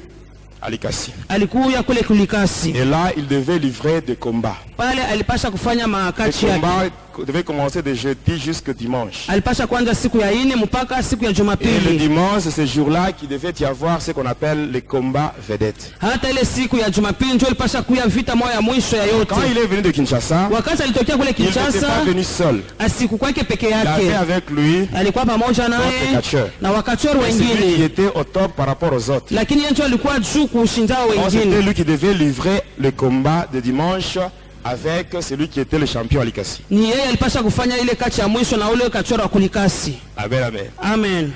à Likasi. Alikuya kule Likasi. Et là, il devait livrer des combats. Pale alipasha kufanya Les makachi yake. combats devaient commencer de jeudi jusqu'au dimanche. Alipasha kwanza siku ya 4 mpaka siku ya Et le Jumapili. dimanche, c'est ce jour-là qu'il devait y avoir ce qu'on appelle les combats vedettes. Hata ile siku ya Jumapili ndio alipasha kuya vita moja ya mwisho ya yote. Quand il est venu de Kinshasa, Wakati alitokea kule il n'était Kinshasa, pas venu seul. asiku kwake peke Il avait yake. avec lui Alikuwa pamoja d'autres naye catcheurs. na wakachoro C'est lui qui wengine. était au top par rapport aux autres. Lakini yeye ndio alikuwa juu kushinda Donc, c'était wengine. lui qui devait livrer le combat de dimanche avec celui qui était le champion à Likasi. Ni yeye alipasha kufanya ile kachi ya mwisho na ule kachoro wa Kulikasi. Amen, amen. Amen.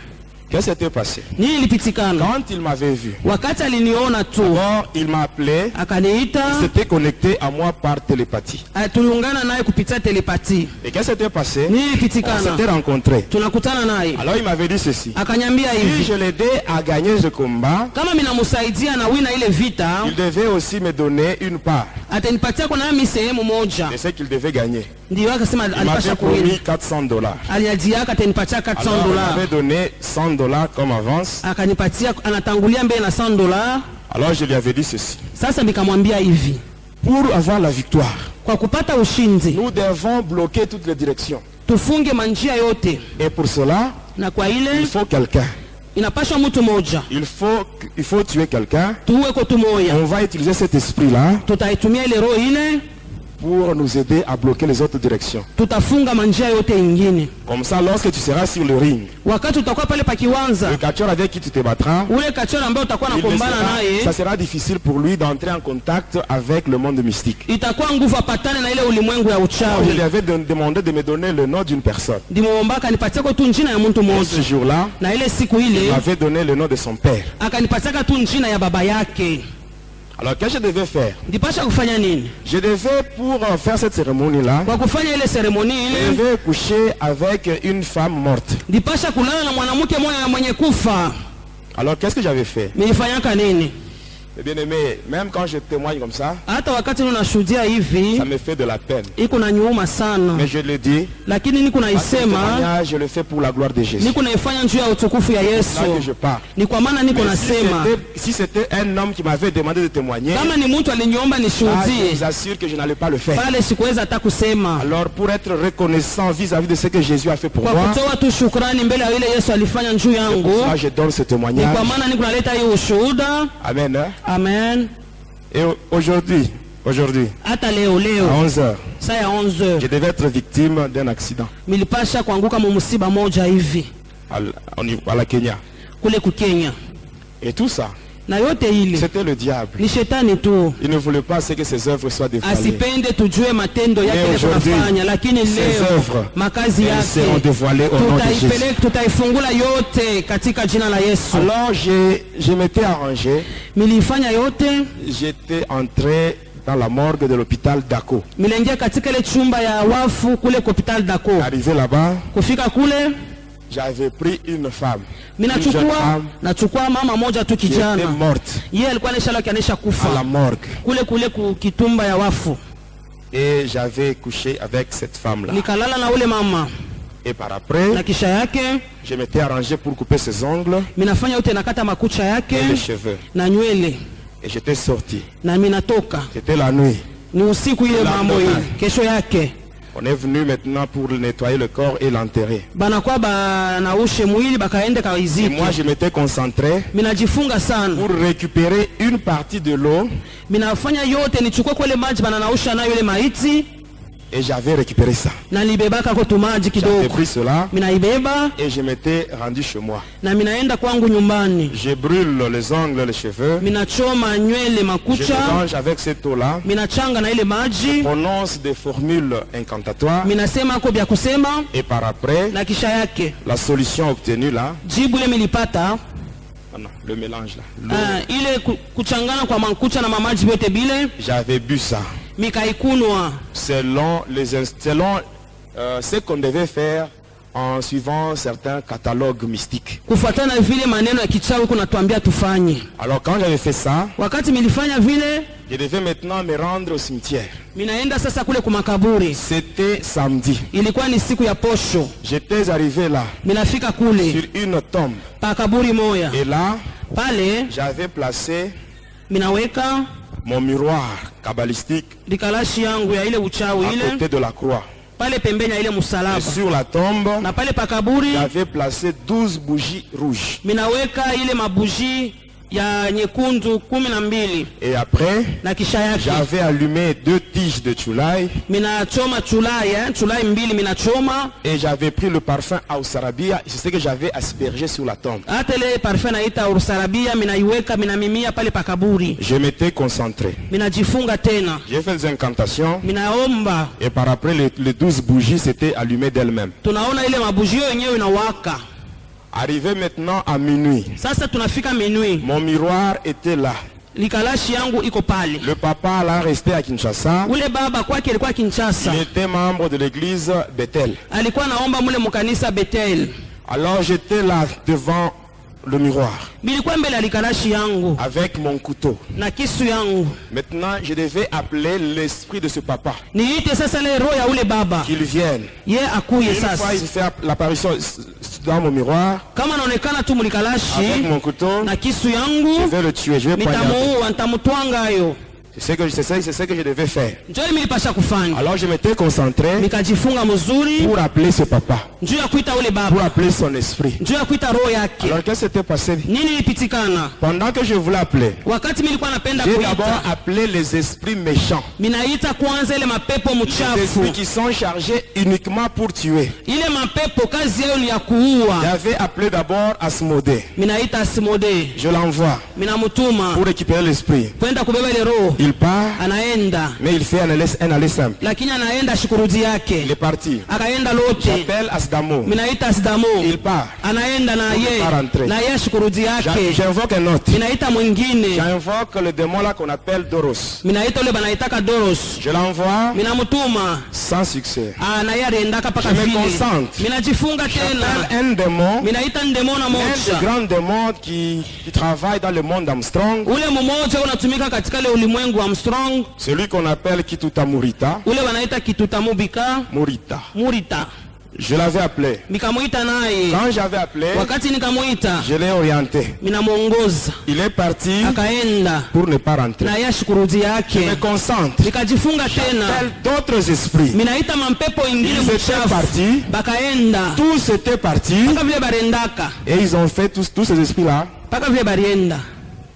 Qu'est-ce qui s'était passé? Nini ilipitikana? Quand il m'avait vu, Wakati aliniona tu, alors il m'a appelé, akaniita, il s'était connecté à moi par télépathie. tuliungana naye kupitia telepati. Et qu'est-ce qui s'était passé? Nini On ilipitikana? s'était rencontrés. Tunakutana naye. Alors il m'avait dit ceci. Akanyambia Si hivi, je l'aidais à gagner ce combat, kama minamsaidia na wina ile vita, il devait aussi me donner une part atanipatia kuna nami sehemu moja. de ce qu'il devait gagner. Ndio akasema Il alipasha m'avait kuwini. promis $400. Aliajiaka atanipatia Alors $400. il m'avait donné $100 comme avance. Akanipatia, anatangulia mbele na $100. Alors je lui avais dit ceci. Sasa nikamwambia hivi, Pour avoir la victoire, kwa kupata ushindi nous devons bloquer toutes les directions. tufunge manjia yote, Et pour cela, na kwa il ile faut quelqu'un. inapasha mtu moja Il faut tuer quelqu'un. tuwe ko tumoya. On va utiliser cet esprit-là Tutaitumia ile roho ile, pour nous aider à bloquer les autres directions. tutafunga manjia yote ingine. Comme ça, lorsque tu seras sur le ring, Wakati utakuwa pale pa kiwanza, le catcheur avec qui tu te battras, ule kachora ambaye utakuwa nakombana naye, ça sera difficile pour lui d'entrer en contact avec le monde mystique. itakuwa nguvu apatane na ile ulimwengu ya Alors, je uchawi. lui avais demandé de me donner le nom d'une personne. Ndimwomba akanipatia ko tu njina ya mtu Et ce mmoja, jour-là, na ile siku il ile m'avait donné le nom de son père. akanipatia tu njina ya baba yake. Alors, qu'est-ce que je devais faire? Ndipasha kufanya nini? Je devais, pour faire cette cérémonie-là, Kwa kufanya ile seremoni je ile, devais coucher avec une femme morte. ndipasha kulala na mwanamke mmoja mwenye kufa. Alors, qu'est-ce que j'avais fait? Nilifanyaka nini? Eh bien aimé, même quand je témoigne comme ça, Hata wakati ninashuhudia hivi ça me fait de la peine. iko na nyuma sana, Mais je le dis, lakini niko parce que ce naisema, témoignage, je le fais pour la gloire de Jésus. niko naifanya njuu ya utukufu ya C'est là Yesu. que je parle. Ni kwa maana niko Mais si nasema, si c'était un homme qui m'avait demandé de témoigner, kama ni mtu aliniomba je nishuhudie, vous assure que je n'allais pas le faire. pale sikuweza hata kusema. Alors pour être reconnaissant vis-à-vis de ce que Jésus a fait pour Kwa moi, kutoa tu shukrani mbele ya ile Yesu alifanya njuu yangu, là je donne ce ni kwa témoignage. maana niko naleta hiyo ushuhuda. Amen. Hein? Amen. Et aujourd'hui, Hata leo à 11h, saa ya 11h je devais être victime d'un accident nilipasha kuanguka mumusiba moja hivi à la Kenya. kule kukenya, Et tout ça, na yote ile c'était le diable. ni shetani tu. Il ne voulait pas que ses œuvres soient dévoilées. Asipende tujue matendo yake Mais ile aujourd'hui, tunafanya, lakini ses leo œuvres, makazi elles seront yake dévoilées au nom de Jésus. tutaifungula yote katika jina la Yesu. Alors je m'étais arrangé, Milifanya yote, j'étais entré dans la morgue de l'hôpital Dako. milengia katika ile chumba ya wafu kule kwa hospital Dako. Arrivé là-bas, Kufika kule j'avais pris une femme, une jeune femme nachukua mama moja tu qui était kijana, morte yeye alikuwa anesha à la kufa morgue. kule kitumba ya wafu. Et j'avais couché avec cette femme-là. Nikalala na ule mama, Et par après, na kisha yake je m'étais arrangé pour couper ses ongles minafanya yote, nakata makucha yake et les cheveux. na nywele Et j'étais sorti. na minatoka. C'était la nuit. Ni usiku ile La mambo ndoa. ile. Kesho yake On est venu maintenant pour nettoyer le corps et l'enterrer. banakuwa banaushe mwili bakaende Et kaizike. moi, je m'étais concentré Minajifunga sana, pour récupérer une partie de l'eau minafanya yote nichukue kwele maji bananausha nayo ile maiti, et j'avais récupéré ça. na nibebaka kwa tumaji J'avais kidogo, pris cela minaibeba et je m'étais rendu chez moi. na minaenda kwangu nyumbani. Je brûle les ongles, les cheveux. Minachoma nywele Je makucha, mélange avec cette eau-là. minachanga na ile maji, Prononce des formules incantatoires. minasema ako bya kusema, Et par après, na kisha yake la solution obtenue là. jibu ile milipata. Ah non, le mélange là. L'eau. Ile kuchangana kwa makucha na mamaji vyote bile J'avais bu ça. mikaikunwa Selon ce qu'on devait faire en suivant certains catalogues mystiques. kufuatana vile maneno ya kichawi kunatuambia tufanye. Alors quand j'avais fait ça, Wakati milifanya vile, je devais maintenant me rendre au cimetière. minaenda sasa kule kumakaburi. C'était samedi. Ilikuwa ni siku ya posho, J'étais arrivé là, minafika kule sur une tombe. pa kaburi moya Et là, pale, j'avais placé minaweka mon miroir kabbalistique likalashi yangu ya ile uchawi à ile côté de la croix. pale pembeni ya ile Et musalaba, sur la tombe, na pale pa kaburi j'avais placé 12 bougies rouges. minaweka ile mabuji ya nyekundu 12, Et après, na kisha yake j'avais allumé 2 tiges de chulai minachoma chulai mbili minachoma, et j'avais pris le parfum Ausarabia. C'est ce que j'avais aspergé sur la tombe. hata ile parfum naita ursarabia minaiweka minamimia pale pa kaburi, Je m'étais concentré. minajifunga tena, J'ai fait des incantations minaomba. et par après, les 12 bougies s'étaient allumées d'elles-mêmes. Tunaona ile mabujio yenyewe inawaka. Arrivé maintenant à minuit, Sasa tunafika minui, mon miroir était là. likalashi yangu iko pale. Le papa là resté à Kinshasa. Ule baba kwake alikuwa Kinshasa, Il était membre de l'église Bethel. alikuwa naomba mule mukanisa Betel. Alors j'étais là devant le miroir Bilikuwa mbele ya likalashi yangu avec mon couteau. na kisu yangu. Maintenant, je devais appeler l'esprit de ce papa Niite sasa le roho ya ule baba, qu'il vienne. ye akuye Une fois sasa. il fait l'apparition dans mon miroir Kama anaonekana tu avec mulikalashi mon couteau, na kisu je yangu, vais le tuer, je vais poignarder. nitamuua, nitamutwanga yo. C'est ce que je devais faire. Njoo milipasha kufanya, Alors je m'étais concentré nikajifunga mzuri pour appeler ce papa, njoo ya kuita ule pour baba, appeler son esprit. njoo ya kuita roho yake. Alors qu'est-ce qui s'était passé? Nini ilipitikana? Pendant que je voulais appeler, Wakati milikuwa napenda j'ai d'abord kuita, appelé les esprits méchants. minaita kwanza ile mapepo Les mchafu. esprits qui sont chargés uniquement pour tuer. Ile mapepo kazi yao ni ya kuua. J'avais appelé d'abord Asmodée. Minaita Asimode, Je l'envoie minamutuma pour récupérer l'esprit. kwenda kubeba ile roho, Il part, anaenda mais il fait un aller simple. lakini anaenda shukurudi Il yake, est parti. akaenda lote. J'appelle Asdamo. Minaita Asdamo, Il part. anaenda na Pas rentrer. ye na ye shukurudi yake. J'invoque un autre. Minaita mwingine, J'invoque le démon là qu'on appelle Doros. minaita ule banaitaka Doros, Je l'envoie minamutuma sans succès. na ye aliendaka paka Je me vile. concentre. Minajifunga J'appelle tena, un démon, minaita ndemona un des moja, grands démons qui travaille dans le monde Armstrong, ule mmoja unatumika katika ile ulimwengu wa Armstrong, celui qu'on appelle Kituta Murita. ule wanaita kitutamubika Murita. Murita. Je l'avais appelé. Nikamuita naye, Quand j'avais appelé, wakati nikamuita je l'ai orienté. minamuongoza, Il est parti akaenda pour ne pas rentrer. na ye shukurudi Je yake. me concentre. Nikajifunga tena, J'appelle d'autres esprits. minaita mampepo ingine Ils étaient mchafu, partis. bakaenda Tous étaient partis. paka vile barendaka, Et ils ont fait tous ces esprits-là. paka vile barienda.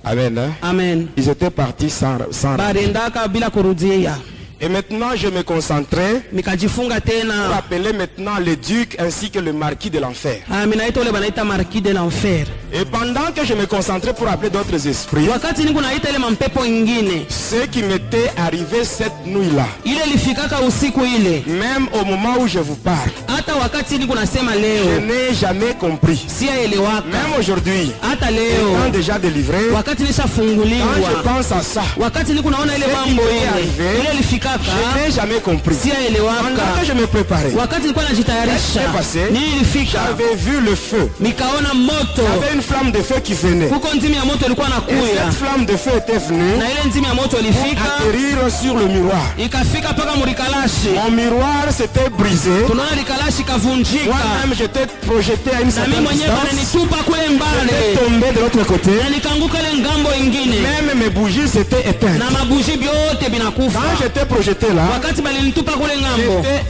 Amen. Hein? Amen, Ils étaient partis sans rentrer. barendaka bila kurudia. Et maintenant, je me concentrais Nikajifunga pour tena, appeler maintenant le duc ainsi que le marquis de l'enfer. minaita ule banaita marquis de l'enfer. Et pendant que je me concentrais pour appeler d'autres esprits, Wakati niko naita ile mampepo ingine, ce qui m'était arrivé cette nuit-là, ile lifikaka usiku ile, même au moment où je vous parle, hata wakati niko nasema je leo n'ai jamais compris. siyaelewaka, Même aujourd'hui, hata étant leo déjà délivré, wakati quand je nishafunguliwa, pense à ça, wakati niko naona ile Ce qui mambo m'est ile arrivé, ile lifikaka je n'ai jamais compris. Pendant siyaelewaka. que je me préparais, Wakati nilikuwa Qu'est-ce qui najitayarisha, s'est passé? nini ilifika, j'avais vu le feu. nikaona Il y moto, avait une flamme de feu qui venait. kuko nzimi ya moto ilikuwa Et nakuya, cette flamme de feu était venue na ile nzimi ya moto ilifika atterrir sur le miroir. ikafika mpaka murikalashi. Mon miroir s'était brisé. Tunaona likalashi kavunjika, Moi-même, j'étais projeté à une na mimi certaine mwenyewe distance. bananitupa kule J'étais mbale, tombé de l'autre côté. na nikaanguka ile ngambo ingine, Même mes bougies s'étaient éteintes. na mabuji byote Quand binakufa. j'étais projeté là, Wakati balinitupa kule ngambo, j'étais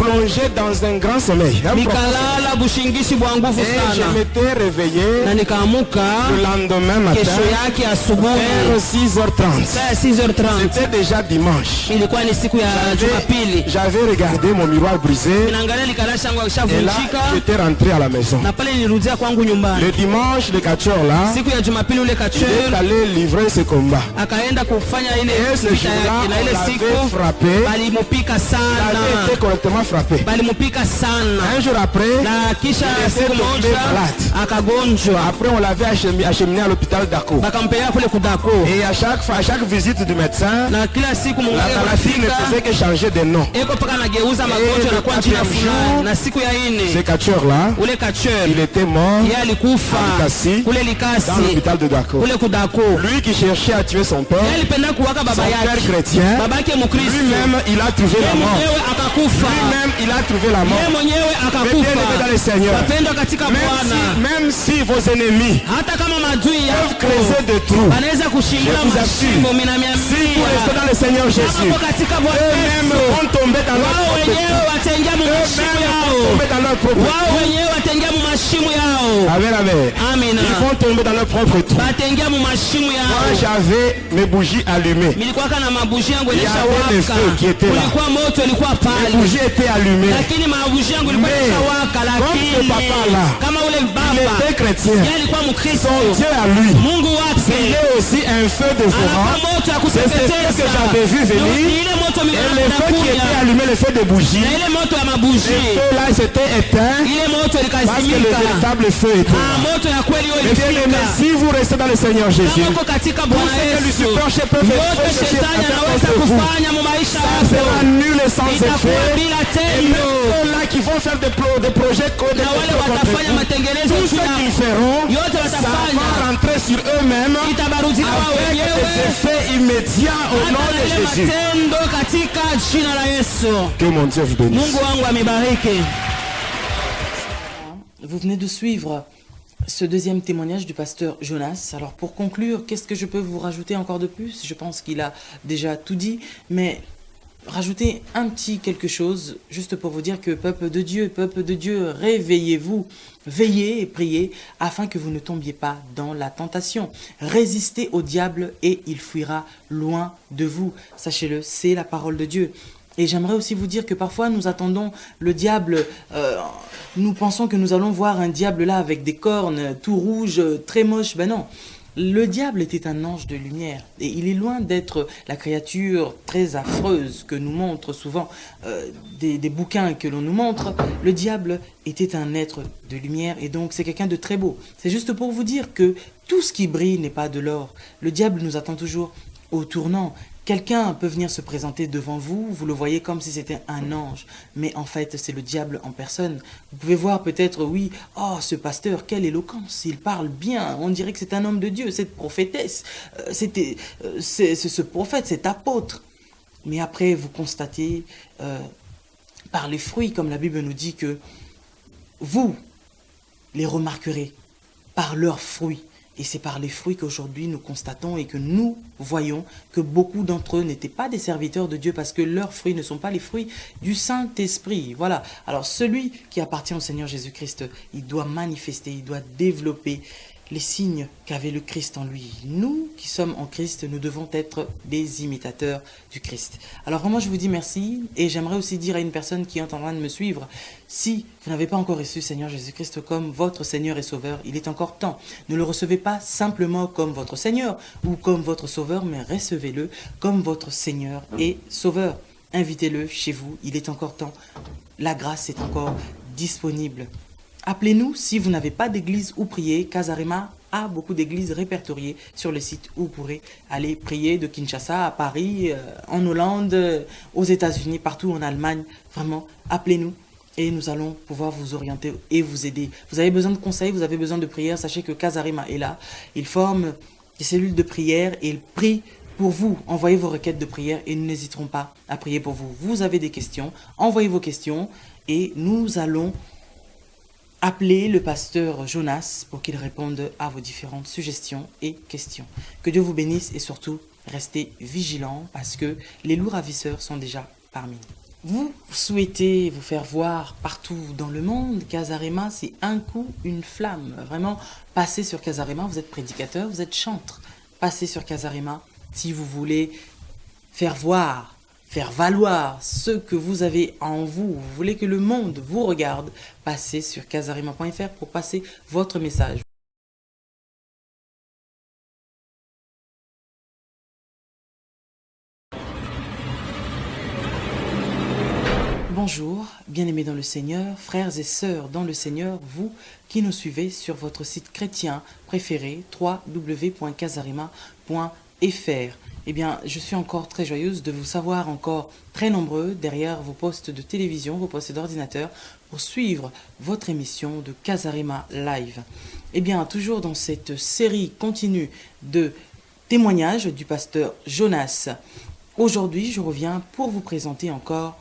plongé dans un grand sommeil. Un profond nikalala bushingishi bwa nguvu sommeil. Et je sana m'étais réveillé na nikaamuka le lendemain matin kesho yake asubuhi vers 6h30. saa 6h30 C'était déjà dimanche. ilikuwa ni siku ya Jumapili. J'avais regardé mon miroir brisé Ninaangalia likalasha yangu et là akishavunjika j'étais rentré à la maison. na pale nilirudia kwangu nyumbani. Le dimanche, le catcheur là, Siku ya Jumapili ule il est kacheur allé livrer ce combat. akaenda kufanya ile Et ce vita jour-là, yake, na ile on siku l'avait frappé. balimupika Il sana, avait été correctement frappé. balimupika sana, Un jour après, na kisha il était siku tombé moja malade. akagonjwa, Après, on l'avait acheminé à l'hôpital d'Ako. bakampeleka kule kudako, Et à chaque visite du médecin, na kila siku la munganga maladie ne anafika faisait que changer de nom. eko paka nageuza magonjwa na kuwa jina fulani. Na siku ya Ce ine catcheur-là, ule kacheur il était mort yeye alikufa Likasi, kule dans Likasi l'hôpital de Dako. kule kudako. Lui qui cherchait à tuer son père, Yeye alipenda kuwaka son baba père yake, chrétien, babake Mkristo, lui-même, il a trouvé la yeye mort. mwenyewe akakufa, Lui-même, il a trouvé la yeye mort. mwenyewe Mais bien aimé dans le akakufa. Seigneur. Wapendwa katika Bwana, Même si vos ennemis hata kama madui peuvent yako creuser des trous, wanaweza kushindia Je vous mashimo, assure, mimi si vous restez dans le Seigneur Jésus, kama katika Bwana eux-mêmes Yesu, vont tomber dans leur wao propre wenyewe trou. wataingia mu mashimo Eux-mêmes vont yao, tomber dans leur propre wao trou. wenyewe wataingia mu mashimo yao. Amen, amen. Amina, Ils vont tomber dans leur propre trou. wataingia mu mashimo Moi, yao. j'avais mes bougies allumées. Milikuwa kana mabuji yangu Il y avait le ilishawaka, feu qui était là. kulikuwa moto ilikuwa Les pale, bougies étaient allumées. lakini mabuji yangu ilikuwa Mais, ilishawaka, comme ce lakini papa-là, kama ule Il baba était chrétien. yeye alikuwa Mkristo, Son Dieu à lui, Mungu wake il est aussi un feu dévorant. anapa moto ya C'est ce feu que j'avais vu Ni venir. ile moto Et le feu qui était allumé, le feu de bougie, na ile moto ya le mabuji, feu là s'était éteint ile moto parce que le likazimika. véritable feu était Ah, là. moto ya kweli hiyo Mais bien aimé, ilifika. si vous restez dans le Seigneur Jésus, Kama uko katika tout Bwana ce que Yesu, Lucifer peut yote faire shetani à anaweza cause de vous, kufanya mu maisha ça sera yako nul et sans itakuwa effet. bila Et tendo, même ceux-là qui vont faire des projets na wale watafanya matengenezo tout ce juu qu'ils yako, feront, yote ça va watafanya rentrer sur eux-mêmes itabarudia wao avec des wenyewe effets immédiats au nom hata na de ile Jésus. matendo katika jina la Yesu. Que mon Dieu vous bénisse. Mungu wangu amebariki. Vous venez de suivre ce deuxième témoignage du pasteur Jonas. Alors pour conclure, qu'est-ce que je peux vous rajouter encore de plus? Je pense qu'il a déjà tout dit, mais rajouter un petit quelque chose, juste pour vous dire que peuple de Dieu, réveillez-vous, veillez et priez afin que vous ne tombiez pas dans la tentation. Résistez au diable et il fuira loin de vous. Sachez-le, c'est la parole de Dieu. Et j'aimerais aussi vous dire que parfois nous attendons le diable, nous pensons que nous allons voir un diable là avec des cornes, tout rouge, très moche. Ben non, le diable était un ange de lumière et il est loin d'être la créature très affreuse que nous montrent souvent des bouquins que l'on nous montre. Le diable était un être de lumière et donc c'est quelqu'un de très beau. C'est juste pour vous dire que tout ce qui brille n'est pas de l'or. Le diable nous attend toujours au tournant. Quelqu'un peut venir se présenter devant vous, vous le voyez comme si c'était un ange, mais en fait c'est le diable en personne. Vous pouvez voir peut-être, oui, oh ce pasteur, quelle éloquence, il parle bien, on dirait que c'est un homme de Dieu, cette prophétesse, c'est ce prophète, cet apôtre. Mais après vous constatez par les fruits, comme la Bible nous dit que vous les remarquerez par leurs fruits. Et c'est par les fruits qu'aujourd'hui nous constatons et que nous voyons que beaucoup d'entre eux n'étaient pas des serviteurs de Dieu parce que leurs fruits ne sont pas les fruits du Saint-Esprit. Voilà. Alors celui qui appartient au Seigneur Jésus-Christ, il doit manifester, il doit développer les signes qu'avait le Christ en lui. Nous qui sommes en Christ, nous devons être des imitateurs du Christ. Alors vraiment, je vous dis merci et j'aimerais aussi dire à une personne qui est en train de me suivre, si vous n'avez pas encore reçu Seigneur Jésus-Christ comme votre Seigneur et Sauveur, il est encore temps. Ne le recevez pas simplement comme votre Seigneur ou comme votre Sauveur, mais recevez-le comme votre Seigneur et Sauveur. Invitez-le chez vous, il est encore temps. La grâce est encore disponible. Appelez-nous si vous n'avez pas d'église où prier. Casarema a beaucoup d'églises répertoriées sur le site où vous pourrez aller prier, de Kinshasa à Paris, en Hollande, aux États-Unis, partout en Allemagne. Vraiment, appelez-nous et nous allons pouvoir vous orienter et vous aider. Vous avez besoin de conseils, vous avez besoin de prières. Sachez que Casarema est là. Il forme des cellules de prière et il prie pour vous. Envoyez vos requêtes de prière et nous n'hésiterons pas à prier pour vous. Vous avez des questions, envoyez vos questions et nous allons appelez le pasteur Jonas pour qu'il réponde à vos différentes suggestions et questions. Que Dieu vous bénisse et surtout, restez vigilants parce que les loups ravisseurs sont déjà parmi nous. Vous souhaitez vous faire voir partout dans le monde. Casarema, c'est un coup, une flamme. Vraiment, passez sur Casarema, vous êtes prédicateur, vous êtes chantre. Passez sur Casarema si vous voulez faire voir, faire valoir ce que vous avez en vous. Vous voulez que le monde vous regarde. Passez sur casarema.fr pour passer votre message. Bonjour, bien-aimés dans le Seigneur, frères et sœurs dans le Seigneur, vous qui nous suivez sur votre site chrétien préféré www.casarema.fr. Eh bien, je suis encore très joyeuse de vous savoir encore très nombreux derrière vos postes de télévision, vos postes d'ordinateur pour suivre votre émission de Casarema Live. Eh bien, toujours dans cette série continue de témoignages du pasteur Jonas. Aujourd'hui, je reviens pour vous présenter encore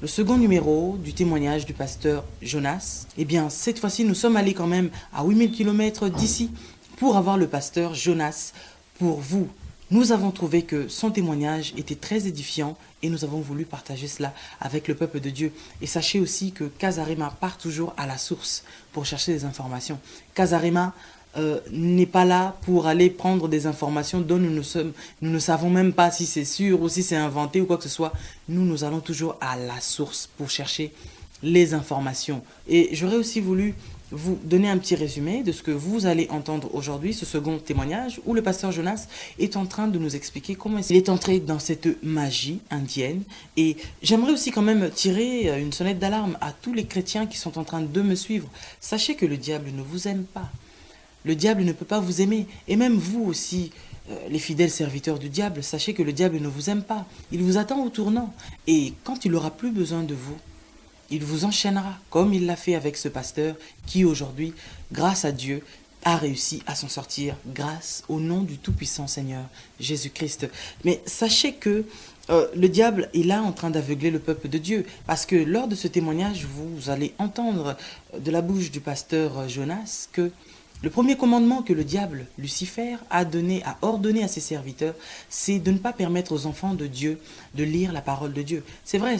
le second numéro du témoignage du pasteur Jonas. Eh bien, cette fois-ci, nous sommes allés quand même à 8000 km d'ici pour avoir le pasteur Jonas pour vous. Nous avons trouvé que son témoignage était très édifiant et nous avons voulu partager cela avec le peuple de Dieu. Et sachez aussi que Casarema part toujours à la source pour chercher des informations. Casarema n'est pas là pour aller prendre des informations dont nous ne savons même pas si c'est sûr ou si c'est inventé ou quoi que ce soit. Nous allons toujours à la source pour chercher les informations. Et j'aurais aussi voulu vous donner un petit résumé de ce que vous allez entendre aujourd'hui, ce second témoignage, où le pasteur Jonas est en train de nous expliquer comment il est entré dans cette magie indienne. Et j'aimerais aussi quand même tirer une sonnette d'alarme à tous les chrétiens qui sont en train de me suivre. Sachez que le diable ne vous aime pas. Le diable ne peut pas vous aimer. Et même vous aussi, les fidèles serviteurs du diable, sachez que le diable ne vous aime pas. Il vous attend au tournant. Et quand il n'aura plus besoin de vous, il vous enchaînera, comme il l'a fait avec ce pasteur qui aujourd'hui, grâce à Dieu, a réussi à s'en sortir grâce au nom du Tout-Puissant Seigneur Jésus-Christ. Mais sachez que le diable est là en train d'aveugler le peuple de Dieu. Parce que lors de ce témoignage, vous allez entendre de la bouche du pasteur Jonas que le premier commandement que le diable, Lucifer, a ordonné à ses serviteurs, c'est de ne pas permettre aux enfants de Dieu de lire la parole de Dieu. C'est vrai,